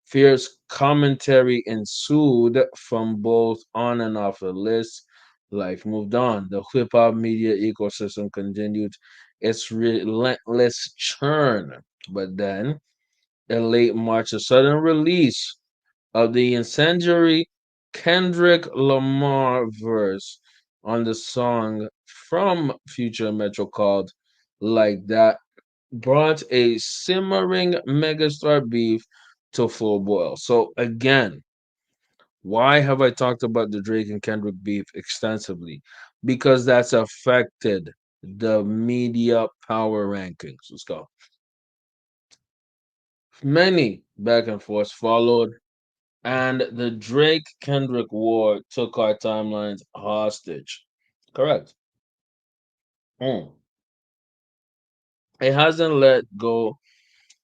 S1: Fierce commentary ensued from both on and off the list. Life moved on. The hip hop media ecosystem continued its relentless churn. But then, in late March, a sudden release of the incendiary Kendrick Lamar verse on the song from Future Metro called Like That brought a simmering megastar beef to full boil. So again, why have I talked about the Drake and Kendrick beef extensively? Because that's affected the media power rankings. Let's go. Many back and forth followed, and the Drake Kendrick war took our timelines hostage. Correct. Mm. It hasn't let go,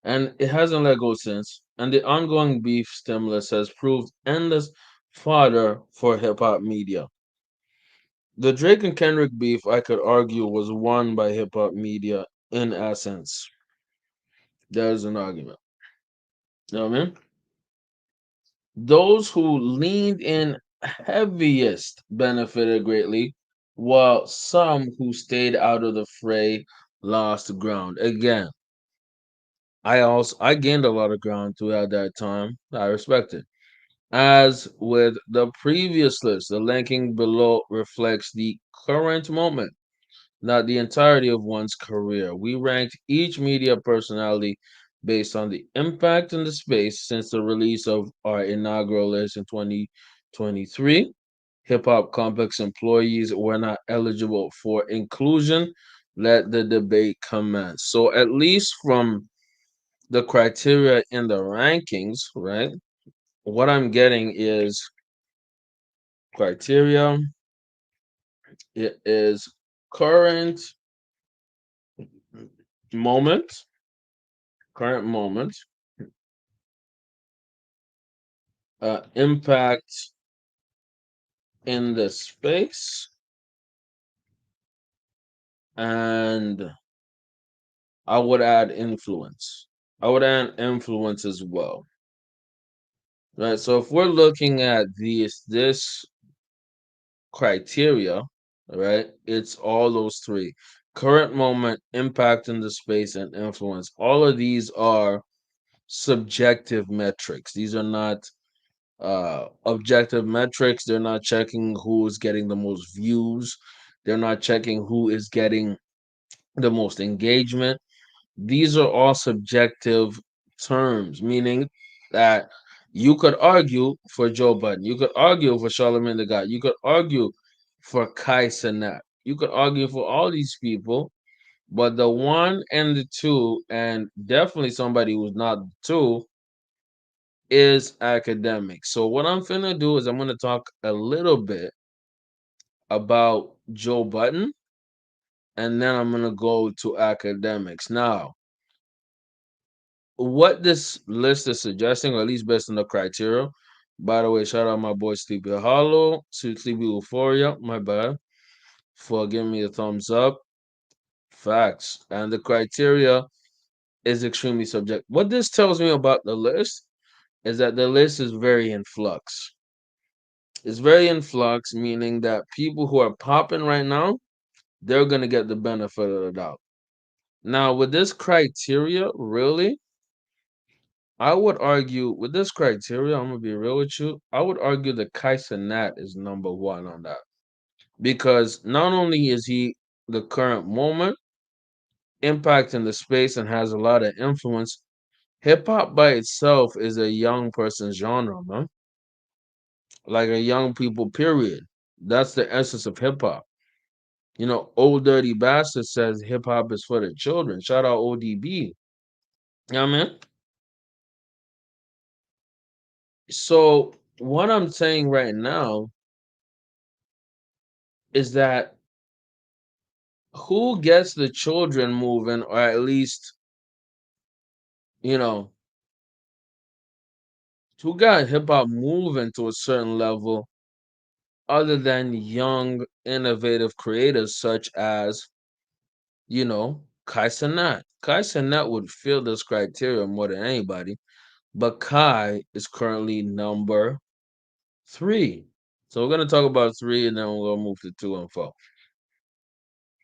S1: and it hasn't let go since. And the ongoing beef stimulus has proved endless fodder for hip hop media. The Drake and Kendrick beef, I could argue, was won by hip hop media in essence. There's an argument. You know what I mean? Those who leaned in heaviest benefited greatly, while some who stayed out of the fray lost ground. Again, I gained a lot of ground throughout that time. I respect it. As with the previous list, the ranking below reflects the current moment, not the entirety of one's career. We ranked each media personality based on the impact in the space since the release of our inaugural list in 2023. Hip Hop Complex employees were not eligible for inclusion. Let the debate commence. So, at least from the criteria in the rankings, right? What I'm getting is criteria. It is current moment, current moment, impact in the space, and I would add influence. I would add influence as well. Right. So if we're looking at this criteria, right, it's all those three. Current moment, impact in the space, and influence. All of these are subjective metrics. These are not objective metrics. They're not checking who is getting the most views. They're not checking who is getting the most engagement. These are all subjective terms, meaning that you could argue for Joe Budden, you could argue for Charlamagne the God, you could argue for Kai Cenat, you could argue for all these people, but the one and the two, and definitely somebody who's not the two, is academic. So what I'm finna do is I'm gonna talk a little bit about Joe Budden, and then I'm gonna go to academics. Now, what this list is suggesting, or at least based on the criteria. By the way, shout out my boy Sleepy Hollow, Sleepy Euphoria, my bad, for giving me a thumbs up. Facts. And the criteria is extremely subjective. What this tells me about the list is that the list is very in flux. It's very in flux, meaning that people who are popping right now, they're gonna get the benefit of the doubt. Now, with this criteria, really, I would argue with this criteria, I'm gonna be real with you. I would argue that Kaisa Nat is number one on that. Because not only is he the current moment, impact in the space and has a lot of influence, hip hop by itself is a young person's genre, man. Like a young people, period. That's the essence of hip hop. You know, Old Dirty Bastard says hip hop is for the children. Shout out ODB. You know what I mean? So what I'm saying right now is that who gets the children moving, or at least, you know, who got hip hop moving to a certain level other than young, innovative creators such as, Kai Cenat. Kai Cenat would fill this criteria more than anybody, but Kai is currently number three. So we're gonna talk about three, and then we're gonna move to two and four.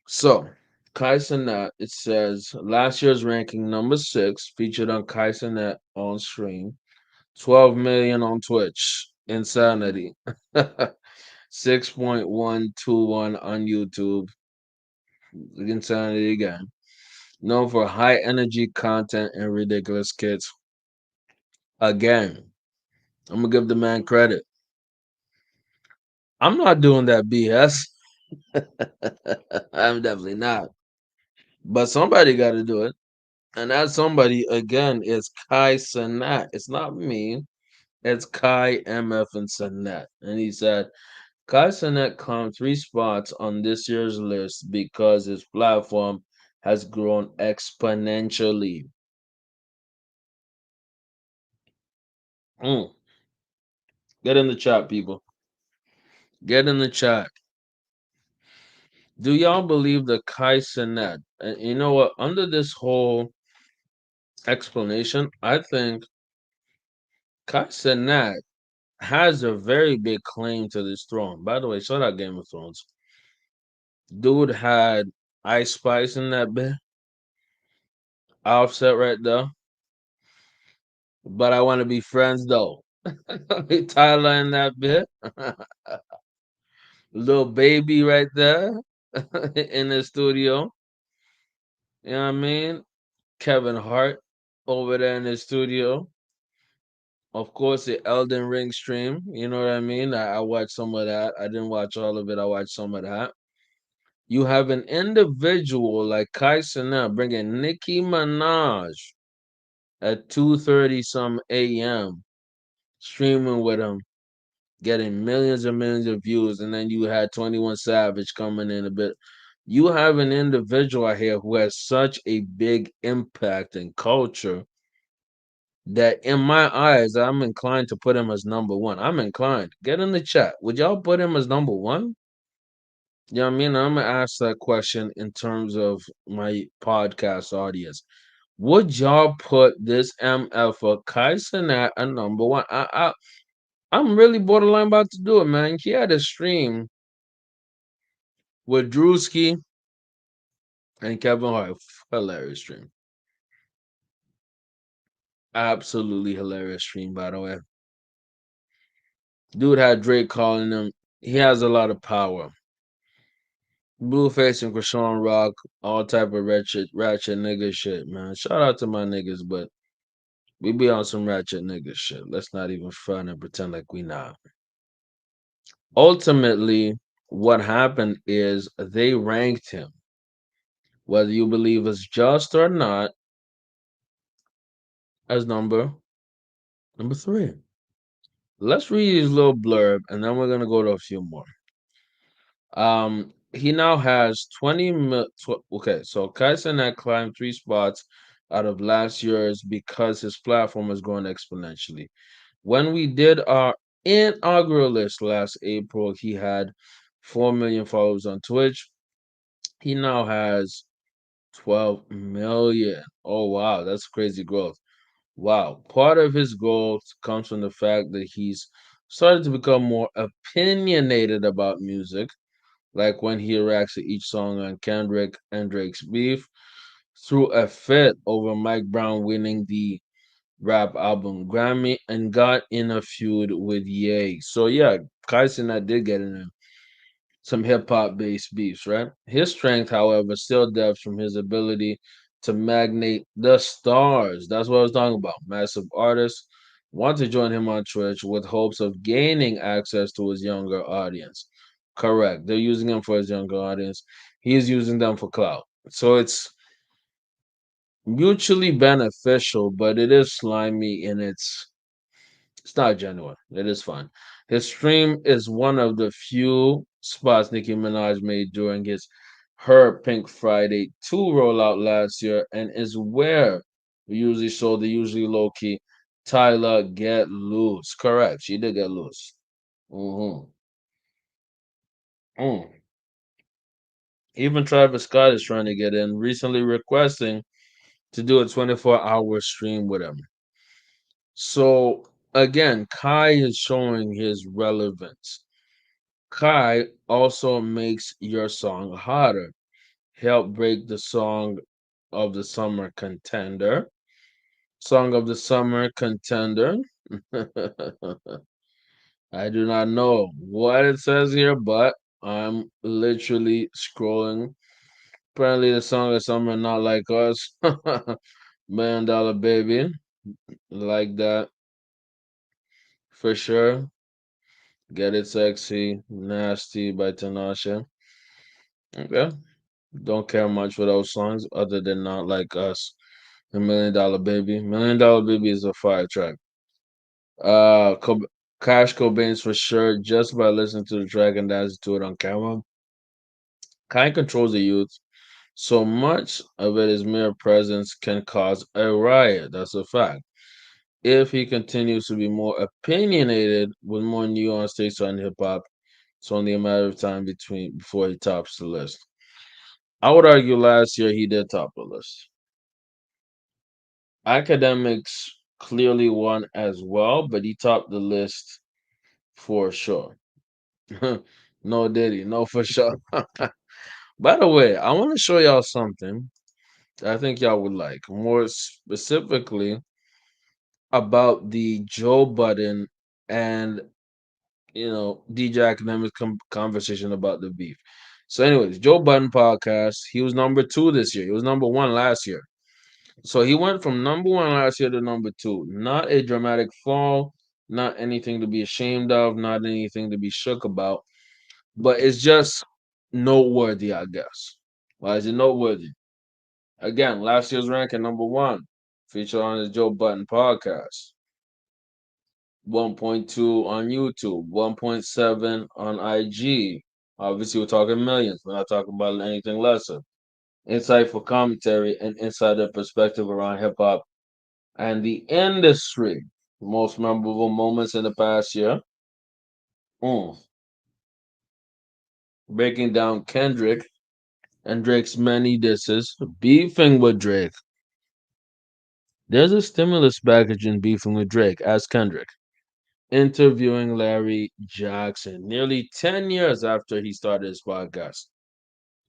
S1: So Kai Cenat, it says last year's ranking number 6, featured on Kai Cenat on stream, 12 million on Twitch. Insanity. 6.121 on YouTube. Insanity again. Known for high energy content and ridiculous skits. Again, I'm gonna give the man credit. I'm not doing that BS. I'm definitely not. But somebody got to do it. And that somebody, again, is Kai Cenat. It's not me. It's Kai MF and Cenat. And he said, Kai Cenat climbed 3 spots on this year's list because his platform has grown exponentially. Mm. Get in the chat, people. Get in the chat. Do y'all believe the Kai Cenat? And you know what? Under this whole explanation, I think Kai Cenat has a very big claim to this throne. By the way, shout out Game of Thrones. Dude had Ice Spice in that bit. Offset right there. But I want to be friends though. Tyler in that bit. Little baby right there in the studio. You know what I mean? Kevin Hart over there in the studio. Of course, the Elden Ring stream. You know what I mean? I watched some of that. I didn't watch all of it. I watched some of that. You have an individual like Kai Cenat bringing Nicki Minaj at 2:30 some a.m. streaming with him, getting millions and millions of views, and then you had 21 Savage coming in a bit. You have an individual here who has such a big impact in culture that in my eyes, I'm inclined to put him as number one. I'm inclined. Get in the chat. Would y'all put him as number one? You know what I mean? I'm gonna ask that question in terms of my podcast audience. Would y'all put this MF or Kai Cenat at number one? I'm really borderline about to do it, man. He had a stream with Drewski and Kevin Hart. Hilarious stream. Absolutely hilarious stream, by the way. Dude had Drake calling him. He has a lot of power. Blueface and Krishan Rock, all type of ratchet nigga shit, man. Shout out to my niggas, but we be on some ratchet nigga shit. Let's not even front and pretend like we not. Ultimately, what happened is they ranked him. Whether you believe it's just or not, as number three. Let's read his little blurb, and then we're gonna go to a few more. He now has 20 mil. Okay, so Kai Cenat climbed 3 spots out of last year's because his platform is growing exponentially. When we did our inaugural list last April, he had 4 million followers on Twitch. He now has 12 million. Oh wow, that's crazy growth. Wow. Part of his growth comes from the fact that he's started to become more opinionated about music, like when he reacts to each song on Kendrick and Drake's beef, threw a fit over Mike Brown winning the rap album Grammy and got in a feud with Ye. So yeah, Kai Cenat did get in some hip hop based beefs, right? His strength, however, still derives from his ability to magnate the stars. That's what I was talking about. Massive artists want to join him on Twitch with hopes of gaining access to his younger audience. Correct. They're using him for his younger audience. He's using them for clout. So it's mutually beneficial, but it is slimy in it's not genuine. It is fun. His stream is one of the few spots Nicki Minaj made during her Pink Friday 2 rollout last year, and is where we usually show the usually low key Tyler get loose. Correct. She did get loose. Mm-hmm. Mm. Even Travis Scott is trying to get in, recently requesting to do a 24-hour stream with him. So again, Kai is showing his relevance. Kai also makes your song hotter. Help break the song of the summer contender. Song of the summer contender. I do not know what it says here, but I'm literally scrolling. Apparently, the song of summer, not like us. $1 Million Baby. Like that for sure. Get It Sexy, Nasty by Tanasha. Okay. Don't care much for those songs other than Not Like Us. $1 Million Baby. $1 Million Baby is a fire track. Uh, Co- Cash Cobain's for sure. Just by listening to the track and dancing to it on camera, kind controls the youth. So much of it is mere presence can cause a riot. That's a fact. if he continues to be more opinionated with more nuanced takes on hip hop, it's only a matter of time between before he tops the list. I would argue last year he did top the list. Academics clearly won as well, but he topped the list for sure. No Diddy, no for sure. By the way, I want to show y'all something that I think y'all would like, more specifically about the Joe Budden and DJ Academics conversation about the beef. So, anyways, Joe Budden podcast. He was number 2 this year. He was number 1 last year. So he went from number 1 last year to number 2. Not a dramatic fall, not anything to be ashamed of, not anything to be shook about, but it's just noteworthy, I guess. Why is it noteworthy? Again, last year's ranking number 1, featured on the Joe Budden podcast. 1.2 on YouTube, 1.7 on IG. Obviously, we're talking millions. We're not talking about anything lesser. Insightful commentary and insider perspective around hip hop and the industry. Most memorable moments in the past year. Mm. Breaking down Kendrick and Drake's many disses. Beefing with Drake. There's a stimulus package in beefing with Drake as Kendrick. Interviewing Larry Jackson nearly 10 years after he started his podcast.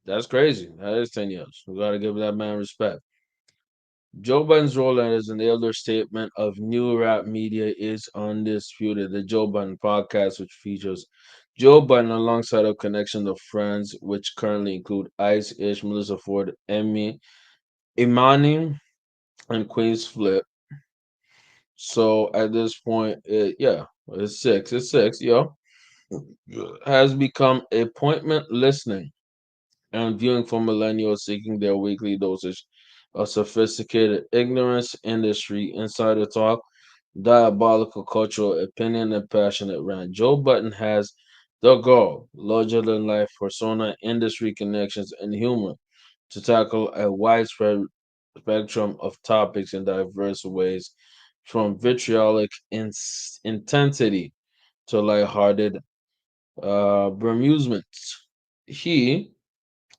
S1: That's crazy. That is 10 years. We got to give that man respect. Joe Budden's role as an elder statement of new rap media is undisputed. The Joe Budden podcast, which features Joe Budden alongside a connection of friends, which currently include Ice Ish, Melissa Ford, Emmy, Imani, and Queen's Flip. So at this point, it's six. It's six, yo. Has become appointment listening and viewing for millennials seeking their weekly dosage of sophisticated ignorance, industry, insider talk, diabolical cultural opinion, and passionate rant. Joe Button has the goal, larger than life persona, industry connections, and humor to tackle a widespread spectrum of topics in diverse ways, from vitriolic intensity to lighthearted bemusement. He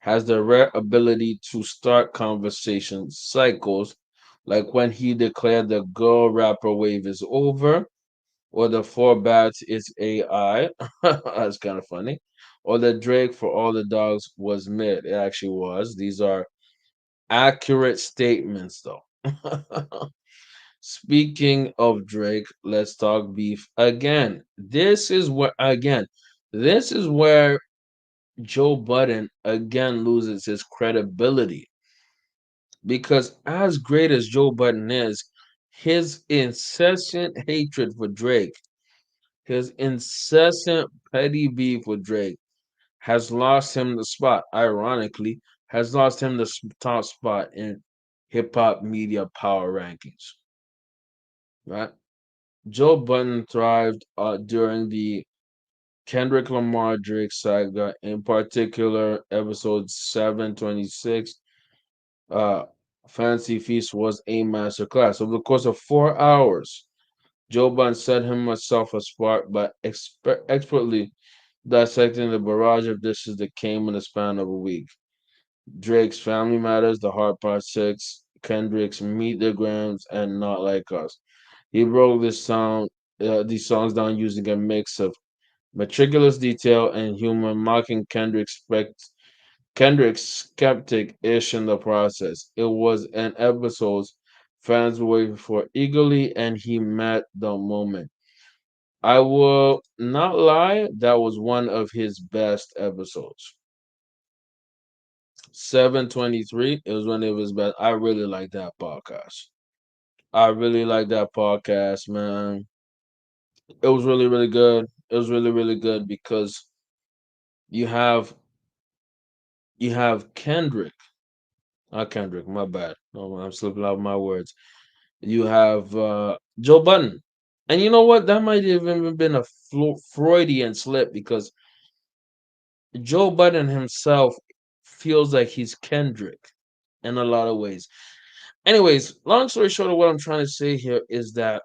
S1: has the rare ability to start conversation cycles, like when he declared the girl rapper wave is over, or the four bats is AI. That's kind of funny. Or the Drake for all the dogs was mid. It actually was. These are accurate statements, though. Speaking of Drake, let's talk beef again. This is where Joe Budden again loses his credibility because, as great as Joe Budden is, his incessant hatred for Drake, his incessant petty beef with Drake, has lost him the spot. Ironically, has lost him the top spot in hip hop media power rankings. Right? Joe Budden thrived during the Kendrick Lamar Drake saga, in particular, episode 726. Uh, Fancy Feast was a masterclass. Over the course of 4 hours, Joe Budden set himself apart by expertly dissecting the barrage of dishes that came in the span of a week. Drake's Family Matters, The Heart Part 6, Kendrick's Meet the Grams, and Not Like Us. He broke these songs down using a mix of meticulous detail and humor, mocking Kendrick's skeptic-ish in the process. It was an episode fans were waiting for eagerly, and he met the moment. I will not lie, that was one of his best episodes. 723, it was one of his best. I really like that podcast. I really like that podcast, man. It was really, really good. It was really, really good because you have Kendrick. Not Kendrick, my bad. No, I'm slipping out my words. You have Joe Budden. And you know what? That might have even been a Freudian slip because Joe Budden himself feels like he's Kendrick in a lot of ways. Anyways, long story short of what I'm trying to say here is that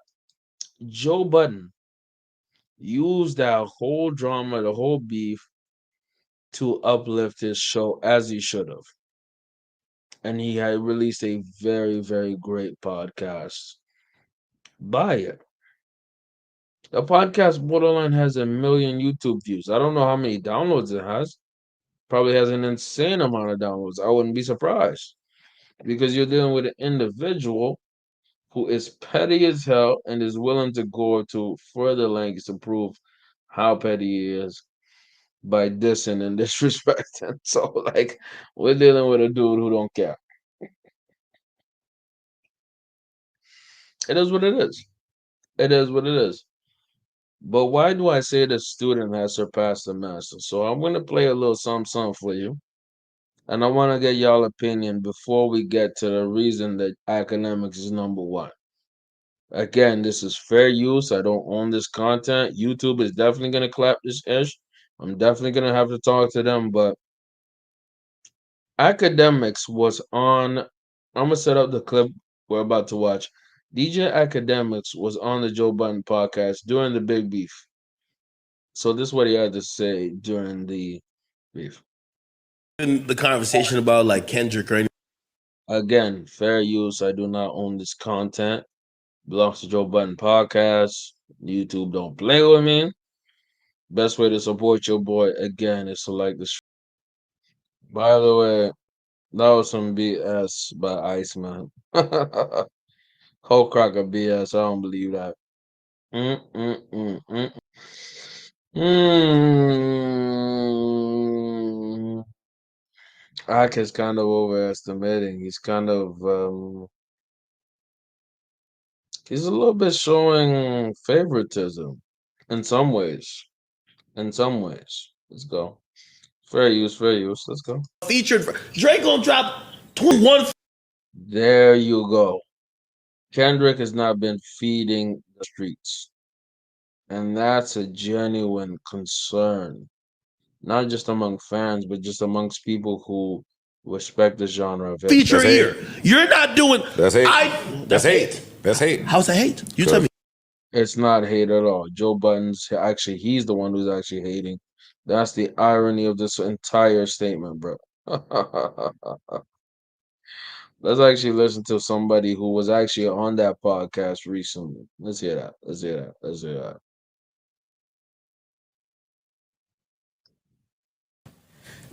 S1: Joe Budden used that whole drama, the whole beef, to uplift his show as he should have. And he had released a very, very great podcast. Buy it. The podcast borderline has 1 million YouTube views. I don't know how many downloads it has. Probably has an insane amount of downloads. I wouldn't be surprised because you're dealing with an individual who is petty as hell and is willing to go to further lengths to prove how petty he is by dissing and disrespecting. So, like, we're dealing with a dude who don't care. It is what it is. It is what it is. But why do I say the student has surpassed the master? So I'm going to play a little something for you. And I want to get y'all opinion before we get to the reason that academics is number one. Again, this is fair use. I don't own this content. YouTube is definitely going to clap this ish. I'm definitely going to have to talk to them. But Akademiks was on. I'm going to set up the clip we're about to watch. DJ Akademiks was on the Joe Budden podcast during the big beef. So this is what he had to say during the beef.
S3: In the conversation about like Kendrick or anything.
S1: Again, fair use. I do not own this content. Belongs to Joe Budden podcast. YouTube don't play with me. Best way to support your boy again is to like the show. By the way, that was some BS by Iceman. Whole crack of BS. I don't believe that. Ak is kind of overestimating. He's kind of he's a little bit showing favoritism in some ways. In some ways. Let's go. Fair use, fair use. Let's go.
S3: Featured Drake gonna drop 21.
S1: There you go. Kendrick has not been feeding the streets. And that's a genuine concern. Not just among fans, but just amongst people who respect the genre of hip hop.
S3: Feature here. You're not doing.
S5: That's hate. That's hate. That's hate.
S3: How's that hate? You tell me.
S1: It's not hate at all. Joe Budden's actually, he's the one who's actually hating. That's the irony of this entire statement, bro. Let's actually listen to somebody who was actually on that podcast recently. Let's hear that. Let's hear that. Let's hear that.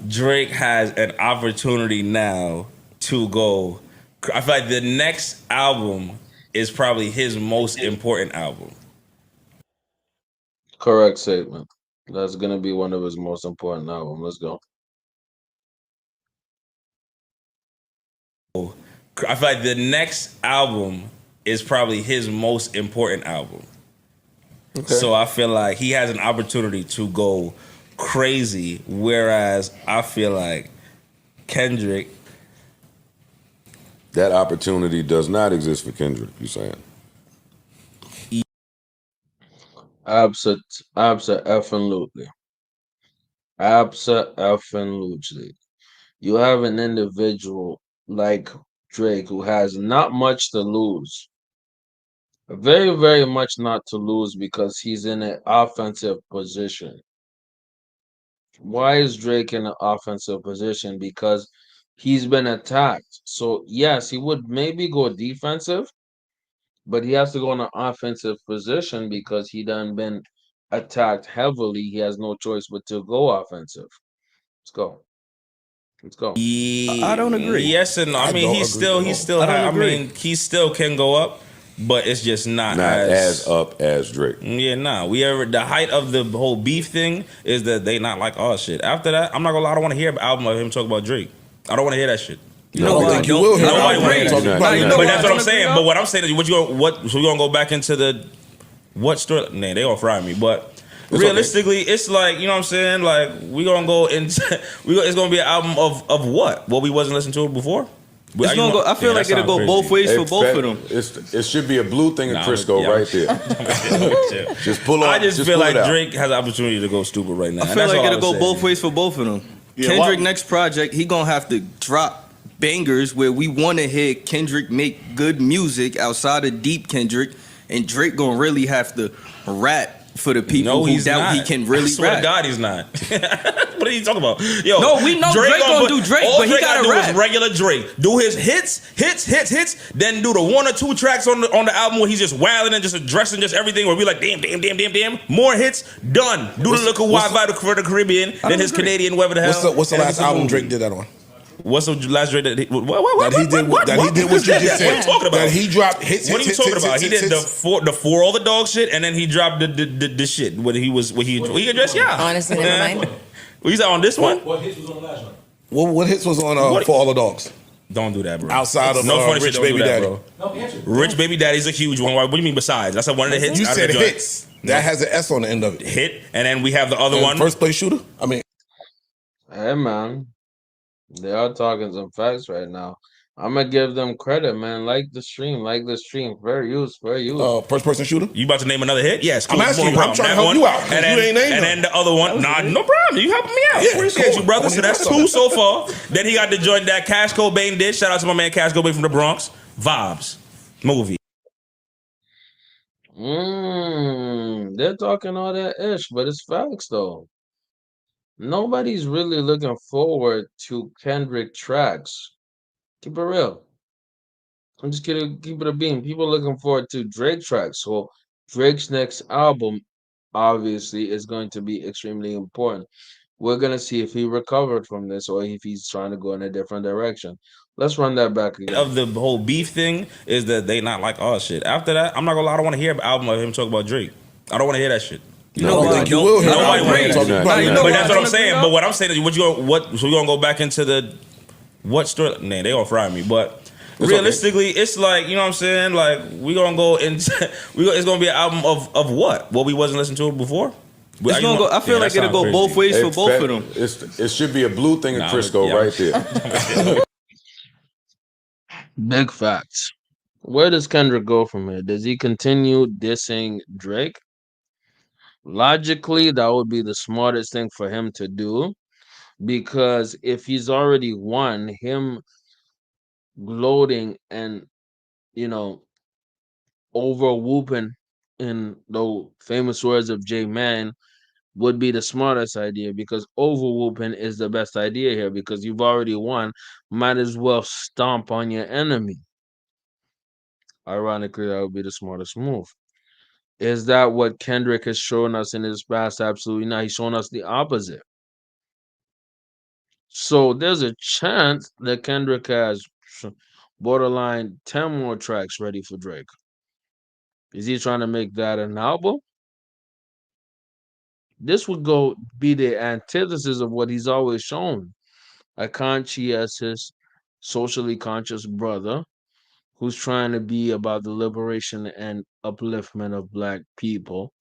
S10: Drake has an opportunity now to go. I feel like the next album is probably his most important album.
S1: Correct statement. That's going to be one of his most important albums. Let's go.
S10: I feel like the next album is probably his most important album. Okay. So I feel like he has an opportunity to go crazy, whereas I feel like Kendrick,
S5: that opportunity does not exist for Kendrick, you saying?
S1: Absolutely. Absolutely. You have an individual like Drake who has not much to lose. Very, very much not to lose because he's in an offensive position. Why is Drake in an offensive position? Because he's been attacked. So, yes, he would maybe go defensive, but he has to go in an offensive position because he done been attacked heavily. He has no choice but to go offensive. Let's go. Let's go.
S10: I don't agree. Yes and no. I mean, he still he still can go up, but it's just not
S5: as up as Drake.
S10: Yeah, nah. The height of the whole beef thing is that they not like all shit. After that, I'm not gonna lie, I don't want to hear an album of him talk about Drake. I don't want to hear that shit.
S2: Nobody want to hear that.
S10: But that's what I'm saying. But what I'm saying is, so we gonna go back into the what story? Nah, they gonna fry me, but. Realistically, it's like, you know what I'm saying? Like, we gonna go into it's gonna be an album of what? What we wasn't listening to before?
S11: It's gonna go, I feel like it'll go both ways for both of them.
S5: It should be a blue thing in Crisco right there. Just pull up.
S10: I just feel like Drake has an opportunity to go stupid right now.
S11: I feel like it'll go both ways for both of them. Yeah, Kendrick next project, he gonna have to drop bangers where we want to hear Kendrick make good music outside of deep Kendrick. and Drake gonna really have to rap for the people who doubt he can really
S10: I swear
S11: rap.
S10: to God, he's not. What are you talking about? Yo,
S11: no, we know Drake gonna do Drake,
S10: all
S11: but he
S10: Drake
S11: gotta
S10: do
S11: rap.
S10: is regular Drake. Do his hits, then do the 1 or 2 tracks on the album where he's just wilding and just addressing just everything. Where we like, damn. More hits, done. Do the look of Wide Vital for the Caribbean, then his Canadian, whatever the hell.
S2: What's the last album Drake did that on?
S10: What's the last Drake that he, what
S2: did what you just said?
S10: What are you talking about?
S2: That he dropped hits.
S10: What are you talking about? He did the for all the dog shit, and then he dropped the shit when he addressed. Yeah,
S6: honestly, never mind.
S10: Well, he's on this one.
S7: What hits was on the last one?
S2: What hits was on For All the Dogs?
S10: Don't do that, bro.
S2: Outside of
S10: no funny
S2: Rich
S10: shit,
S2: Baby Daddy.
S10: bro.
S7: No, answer.
S10: Rich Baby Daddy's a huge one. What do you mean besides? That's one of the hits.
S2: You
S10: out of
S2: said
S10: the joint.
S2: hits. That has an S on the end of it.
S10: Hit, and then we have the other one.
S2: First Place Shooter? I mean.
S1: Hey, man. They are talking some facts right now. I'm gonna give them credit, man. Like the stream. Fair use.
S2: First person shooter?
S10: You about to name another hit? Yes. Cool.
S2: I'm asking you.
S10: No
S2: I'm trying to
S10: that
S2: help
S10: one.
S2: you out.
S10: And then,
S2: you ain't named
S10: and then the other one. Nah, no problem. You helping me out.
S2: Yeah,
S10: Appreciate
S2: cool.
S10: you, brother.
S2: I
S10: So
S2: wanna
S10: that's
S2: hear
S10: 2 so far. Then he got to join that Cash Cobain did. Shout out to my man Cash Cobain from the Bronx. Vibes. Movie.
S1: They're talking all that ish, but it's facts though. Nobody's really looking forward to Kendrick tracks. Keep it real. I'm just kidding. Keep it a beam. People looking forward to Drake tracks. So Drake's next album, obviously, is going to be extremely important. We're gonna see if he recovered from this or if he's trying to go in a different direction. Let's run that back again.
S10: Of the whole beef thing is that they not like our shit. After that, I'm not gonna lie. I don't want to hear an album of him talk about Drake. I don't want to hear that shit.
S2: I don't think you will hear
S10: Nobody
S2: about Drake talking about
S10: But
S2: Drake.
S10: that's what I'm saying. But what I'm saying is, so we gonna go back into the what story? Man, they gonna fry me. But realistically, it's like, you know what I'm saying. Like we gonna go into it's gonna be an album of what? What we wasn't listening to before.
S11: It's gonna go, I feel like it'll go both ways for both of them.
S5: It should be a blue thing in Crisco right there.
S1: Big facts. Where does Kendrick go from here? Does he continue dissing Drake? Logically, that would be the smartest thing for him to do, because if he's already won, him gloating and, over whooping, in the famous words of J Man, would be the smartest idea, because over whooping is the best idea here, because you've already won. Might as well stomp on your enemy. Ironically, that would be the smartest move. Is that what Kendrick has shown us in his past? Absolutely not. He's shown us the opposite. So there's a chance that Kendrick has borderline 10 more tracks ready for Drake. Is he trying to make that an album? This would be the antithesis of what he's always shown. A conscientious, socially conscious brother who's trying to be about the liberation and upliftment of Black people.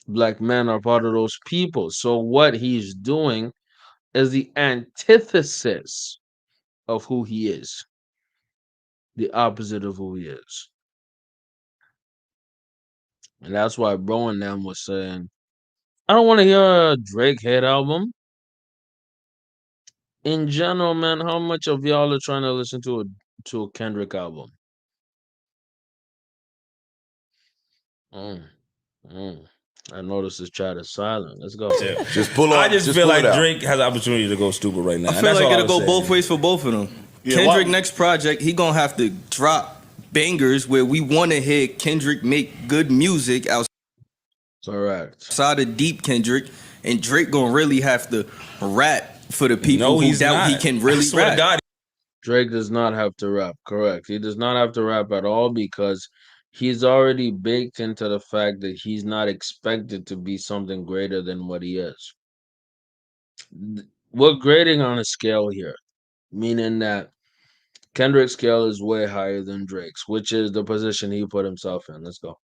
S1: Black men are part of those people. So what he's doing is the antithesis of who he is. The opposite of who he is. And that's why Bro and them was saying, I don't want to hear a Drake head album. In general, man, how much of y'all are trying to listen to a Kendrick album? I noticed this chat is silent. Let's go.
S5: Just pull up.
S10: I just feel like Drake has the opportunity to go stupid right now.
S11: I feel like it'll go both ways for both of them.
S2: Yeah,
S11: Kendrick next project, he gonna have to drop bangers where we want to hear Kendrick make good music outside of deep Kendrick, and Drake gonna really have to rap for the people who doubt he can really rap.
S10: God.
S1: Drake does not have to rap. Correct. He does not have to rap at all, because he's already baked into the fact that he's not expected to be something greater than what he is. We're grading on a scale here, meaning that Kendrick's scale is way higher than Drake's, which is the position he put himself in. Let's go.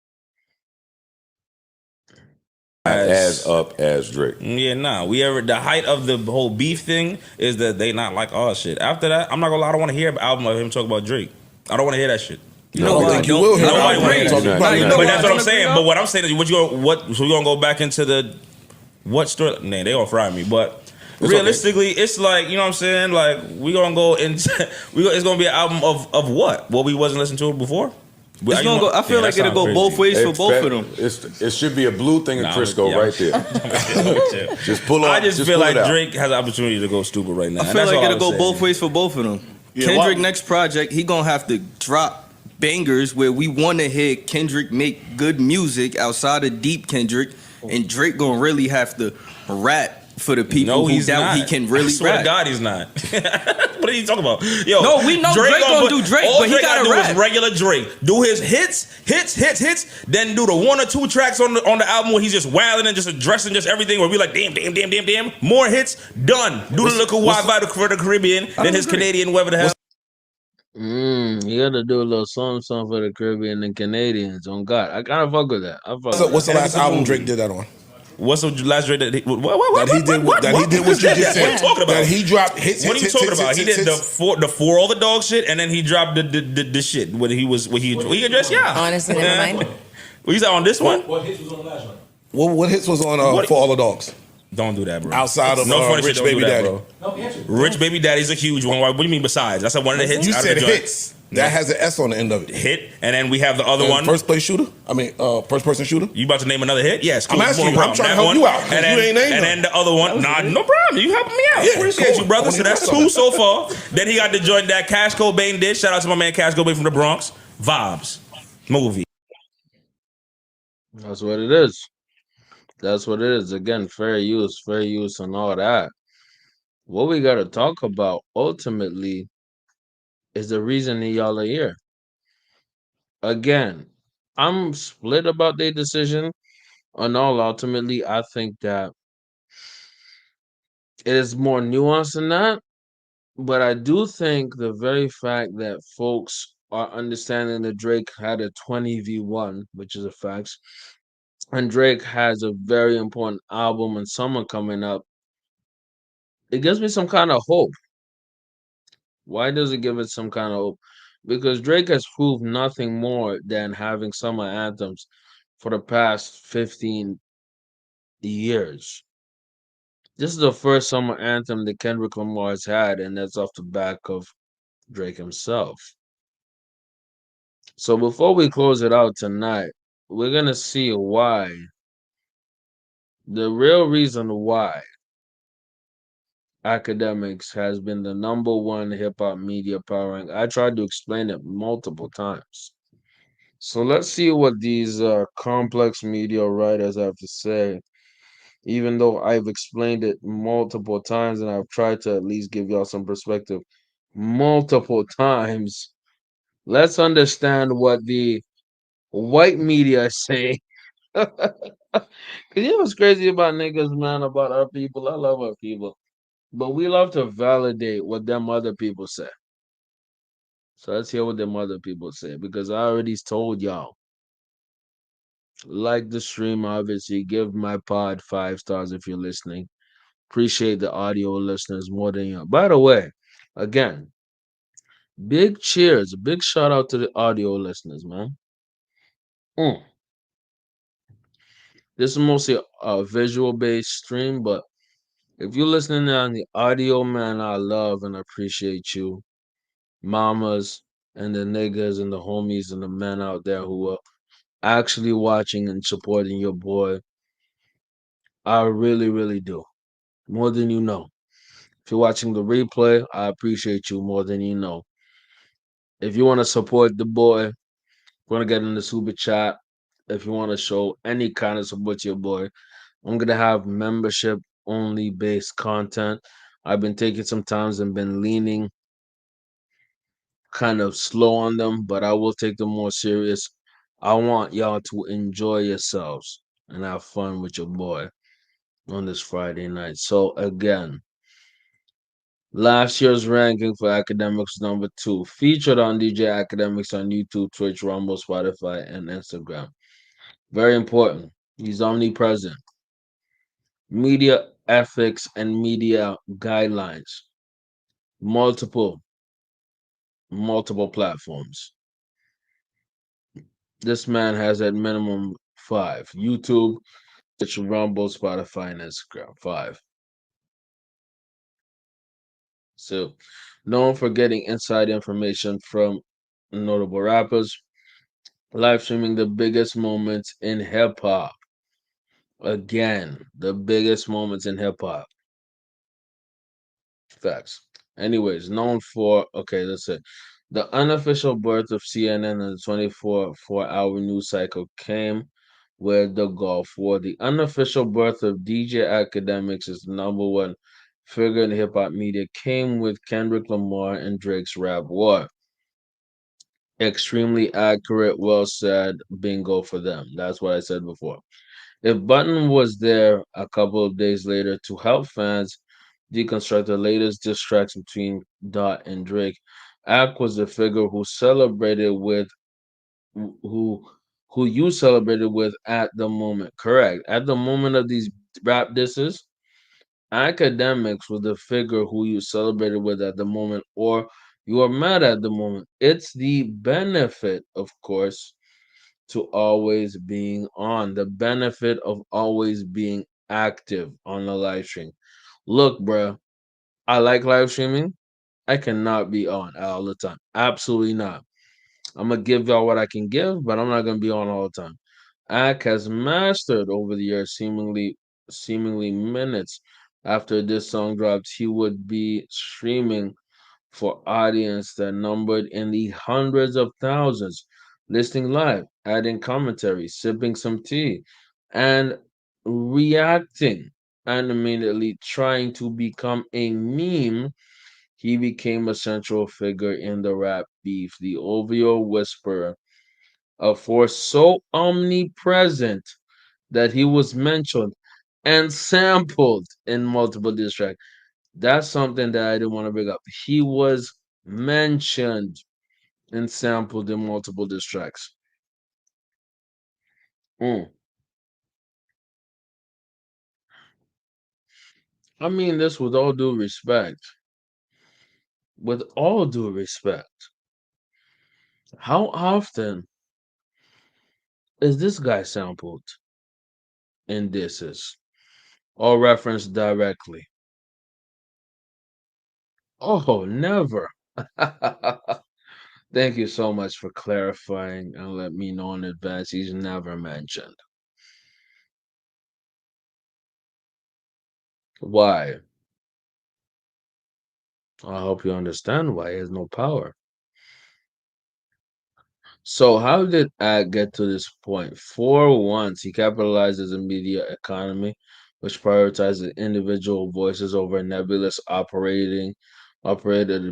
S5: As up as Drake.
S10: Yeah, the height of the whole beef thing is that they not like our shit. After that, I'm not gonna lie, I don't want to hear an album of him talk about Drake. I don't want to hear that shit.
S2: I don't think you will hear
S10: Nobody
S2: about Drake talking about Drake.
S10: But that's what I'm saying. But what I'm saying is, so we gonna go back into the what story? Man, they gonna fry me. But realistically, it's like, you know what I'm saying. Like we gonna go into it's gonna be an album of what? What we wasn't listening to before.
S11: It's gonna go. I feel like it'll go both ways for both of them.
S5: It should be a blue thing in Crisco right there. Just pull off.
S10: I just feel like Drake has an opportunity to go stupid right now.
S11: I feel like it'll go both ways for both of them.
S2: Yeah,
S11: Kendrick next project, he gonna have to drop bangers where we want to hear Kendrick make good music outside of deep Kendrick, and Drake gonna really have to rap for the people who doubt he can really
S10: I swear
S11: rap.
S10: to God, he's not. What are you talking about? Yo,
S11: no, we know Drake gonna do Drake,
S10: all
S11: but he
S10: Drake
S11: gotta
S10: do
S11: rap.
S10: is regular Drake. Do his hits, then do the 1 or 2 tracks on the album where he's just wilding and just addressing just everything. Where we like, damn. More hits, done. Do the little wide vibe for the Caribbean, then his Canadian, whatever the hell.
S1: You gotta do a little song for the Caribbean and Canadians. On God, I kind of fuck with that.
S2: What's the last album Drake did that on?
S10: What's the last Drake that he did
S2: what you just said?
S10: What are you talking about?
S2: That he dropped hits.
S10: What are you talking about? He did the for all the dog shit, and then he dropped the shit when he addressed. Yeah,
S6: honestly, never mind.
S10: Well, he's on this one.
S7: What hits was on the last one?
S2: What hits was on For All the Dogs?
S10: Don't do that, bro.
S2: Outside of
S10: funny
S2: Rich
S10: shit,
S2: Baby
S10: don't do that,
S2: Daddy.
S10: bro. Rich Baby Daddy's a huge one. What do you mean besides? That's one of the hits.
S2: You
S10: out of
S2: said
S10: the joint.
S2: hits. That has an S on the end of it.
S10: Hit, and then we have the other one.
S2: First place shooter? First person shooter?
S10: You about to name another hit? Yes. Cool.
S2: I'm asking
S10: No
S2: you. I'm
S10: problem.
S2: trying to
S10: That
S2: help
S10: one,
S2: you out.
S10: And then,
S2: you ain't named
S10: and then the other one. Nah, no problem. You helping me out.
S2: Yeah,
S10: Appreciate
S2: cool.
S10: you, brother.
S2: I
S10: So
S2: wanna
S10: that's
S2: hear
S10: 2 so far. Then he got the joint that Cash Cobain did. Shout out to my man Cash Cobain from the Bronx. Vibes. Movie.
S1: That's what it is. That's what it is. Again, fair use, and all that. What we gotta talk about ultimately is the reason that y'all are here. Again, I'm split about their decision. On all, ultimately, I think that it is more nuanced than that. But I do think the very fact that folks are understanding that Drake had a 20v1, which is a fact, and Drake has a very important album and summer coming up, it gives me some kind of hope. Why does it give it some kind of hope? Because Drake has proved nothing more than having summer anthems for the past 15 years. This is the first summer anthem that Kendrick Lamar has had, and that's off the back of Drake himself. So before we close it out tonight, we're going to see why, the real reason why Akademiks has been the #1 hip-hop media powering. I tried to explain it multiple times. So let's see what these complex media writers have to say. Even though I've explained it multiple times and I've tried to at least give y'all some perspective multiple times, let's understand what the white media say. Because you know what's crazy about niggas, man, about our people? I love our people. But we love to validate what them other people say. So let's hear what them other people say. Because I already told y'all. Like the stream, obviously. Give my pod 5 stars if you're listening. Appreciate the audio listeners more than you. By the way, again, big cheers. Big shout out to the audio listeners, man. This is mostly a visual based stream, but if you're listening on the audio, man, I love and appreciate you, mamas and the niggas and the homies and the men out there who are actually watching and supporting your boy. I really, really do. More than you know. If you're watching the replay, I appreciate you more than you know. If you want to support the boy, want to get in the super chat, if you want to show any kind of support to your boy, I'm going to have membership only based content. I've been taking some times and been leaning kind of slow on them, but I will take them more serious. I want y'all to enjoy yourselves and have fun with your boy on this Friday night. So again, last year's ranking for Akademiks #2, featured on DJ Akademiks on YouTube, Twitch, Rumble, Spotify, and Instagram. Very important. He's omnipresent. Media ethics and media guidelines. Multiple platforms. This man has at minimum 5. YouTube, Twitch, Rumble, Spotify, and Instagram. 5. So, known for getting inside information from notable rappers, Live streaming the biggest moments in hip hop. Again, the biggest moments in hip hop. Facts. Anyways, known for okay, that's it. The unofficial birth of CNN and the 24-hour news cycle came with the Gulf War. The unofficial birth of DJ Academics is the number one figure in hip hop media came with Kendrick Lamar and Drake's rap war. Extremely accurate, well said, bingo for them. That's what I said before. If Button was there a couple of days later to help fans deconstruct the latest diss tracks between Dot and Drake, Ack was the figure who celebrated with who who you celebrated with at the moment. Correct. At the moment of these rap disses, Academics was the figure who you celebrated with at the moment or you are mad at the moment. It's the benefit, of course, to always being on, the benefit of always being active on the live stream. Look, bruh, I like live streaming. I cannot be on all the time. Absolutely not. I'm gonna give y'all what I can give, but I'm not gonna be on all the time. Ack has mastered over the years, seemingly minutes after this song dropped, he would be streaming for audience that numbered in the hundreds of thousands, listening live, adding commentary, sipping some tea, and reacting animatedly, trying to become a meme. He became a central figure in the rap beef, the OVO whisperer, a force so omnipresent that he was mentioned and sampled in multiple diss tracks. That's something that I didn't want to bring up. He was mentioned and sampled in multiple diss tracks. Mm. I mean this with all due respect. With all due respect. How often is this guy sampled in disses or referenced directly? Oh, never. Thank you so much for clarifying and let me know in advance. He's never mentioned. Why? I hope you understand why he has no power. So how did Ag get to this point? For once, he capitalizes a media economy which prioritizes individual voices over nebulous operated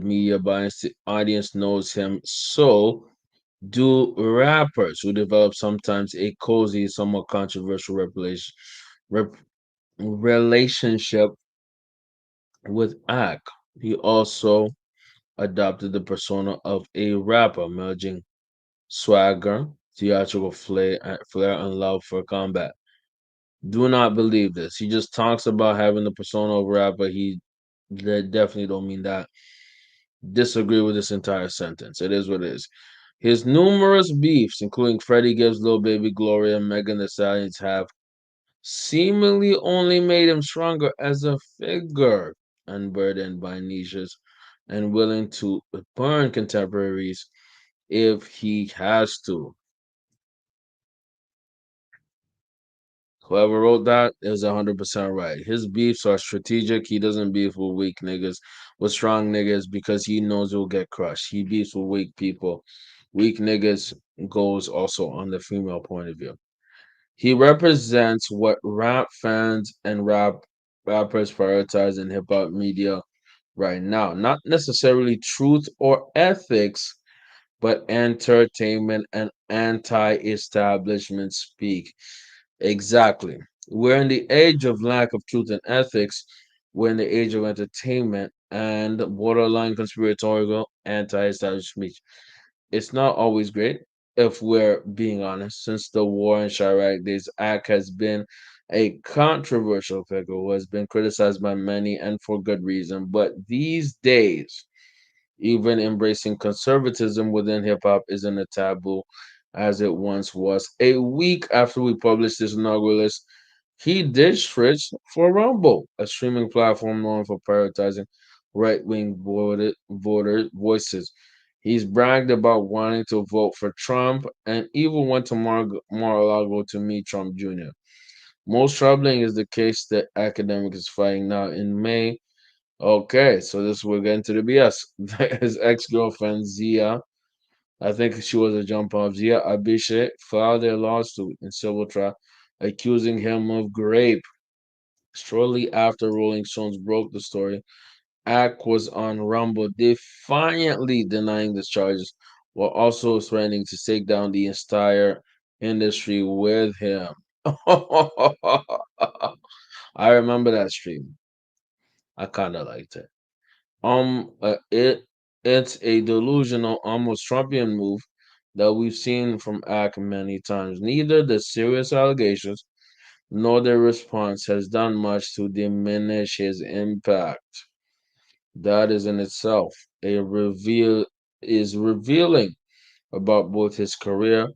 S1: media bias. The audience knows him. So do rappers who develop sometimes a cozy, somewhat controversial rep, relationship with Ag. He also adopted the persona of a rapper, merging swagger, theatrical flair, and love for combat. Do not believe this. He just talks about having the persona of a rapper. They definitely don't mean that. Disagree with this entire sentence. It is what it is. His numerous beefs, including Freddie Gibbs, Lil Baby, Gloria, and Megan Thee Stallions, have seemingly only made him stronger as a figure, unburdened by niches and willing to burn contemporaries if he has to. Whoever wrote that is 100% right. His beefs are strategic. He doesn't beef with weak niggas, with strong niggas, because he knows he'll get crushed. He beefs with weak people. Weak niggas goes also on the female point of view. He represents what rap fans and rappers prioritize in hip hop media right now. Not necessarily truth or ethics, but entertainment and anti-establishment speak. Exactly. We're in the age of lack of truth and ethics. We're in the age of entertainment and borderline conspiratorial anti-establishment speech. It's not always great, if we're being honest. Since the war in Chirac days, Ack has been a controversial figure who has been criticized by many and for good reason. But these days, even embracing conservatism within hip hop isn't a taboo as it once was. A week after we published this inaugural list, he did switch for Rumble, a streaming platform known for prioritizing right wing voter voices. He's bragged about wanting to vote for Trump and even went to Mar-a-Lago to meet Trump Jr. Most troubling is the case that Academics is fighting now in May. Okay, so this we're getting to the BS. His ex-girlfriend Zia, I think she was a jump off, Zia Abishe, filed a lawsuit in civil trial accusing him of rape. Shortly after Rolling Stones broke the story, Ack was on Rumble defiantly denying the charges while also threatening to take down the entire industry with him. I remember that stream. I kind of liked it. It's a delusional, almost Trumpian move that we've seen from Ack many times. Neither the serious allegations nor their response has done much to diminish his impact. That is in itself a revealing about both his career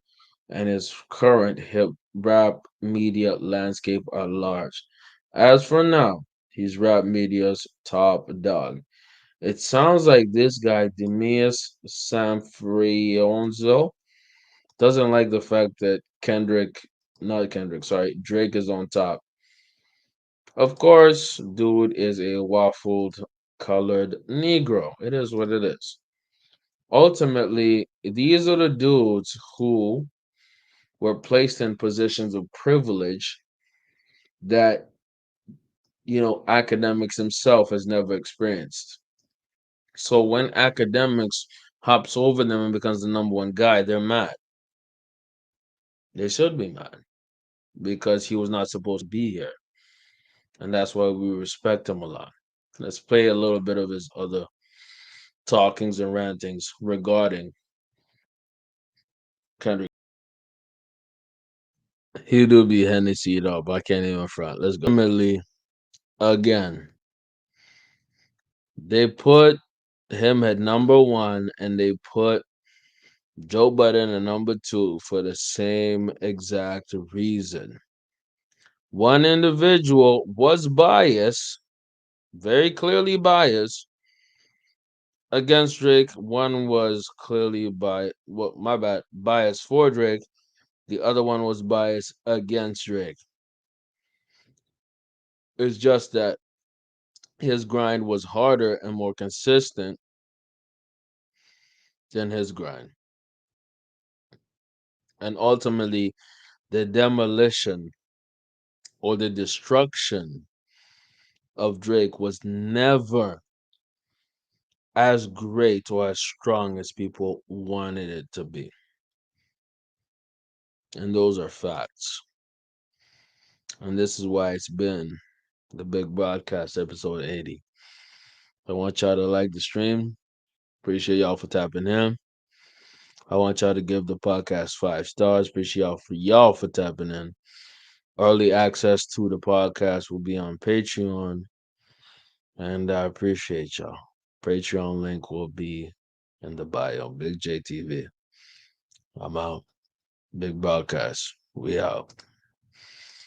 S1: and his current hip rap media landscape at large. As for now, he's rap media's top dog. It sounds like this guy, Demeas Sanfrionzo, doesn't like the fact that Drake is on top. Of course, dude is a waffled colored Negro. It is what it is. Ultimately, these are the dudes who were placed in positions of privilege that, academics himself has never experienced. So when academics hops over them and becomes the number one guy, they're mad. They should be mad because he was not supposed to be here. And that's why we respect him a lot. Let's play a little bit of his other talkings and rantings regarding Kendrick. He do be Hennessy up. I can't even front. Let's go. Ultimately, again, they put him at number one and they put Joe Budden at number two for the same exact reason. One individual was biased, very clearly biased against Drake. One was clearly biased for Drake. The other one was biased against Drake. It's just that his grind was harder and more consistent than his grind. And ultimately, the demolition or the destruction of Drake was never as great or as strong as people wanted it to be. And those are facts. And this is why it's been the big broadcast episode 80. I want y'all to like the stream. Appreciate y'all for tapping in. I want y'all to give the podcast 5 stars. Appreciate y'all for tapping in. Early access to the podcast will be on Patreon. And I appreciate y'all. Patreon link will be in the bio. Big JTV. I'm out. Big broadcast. We out.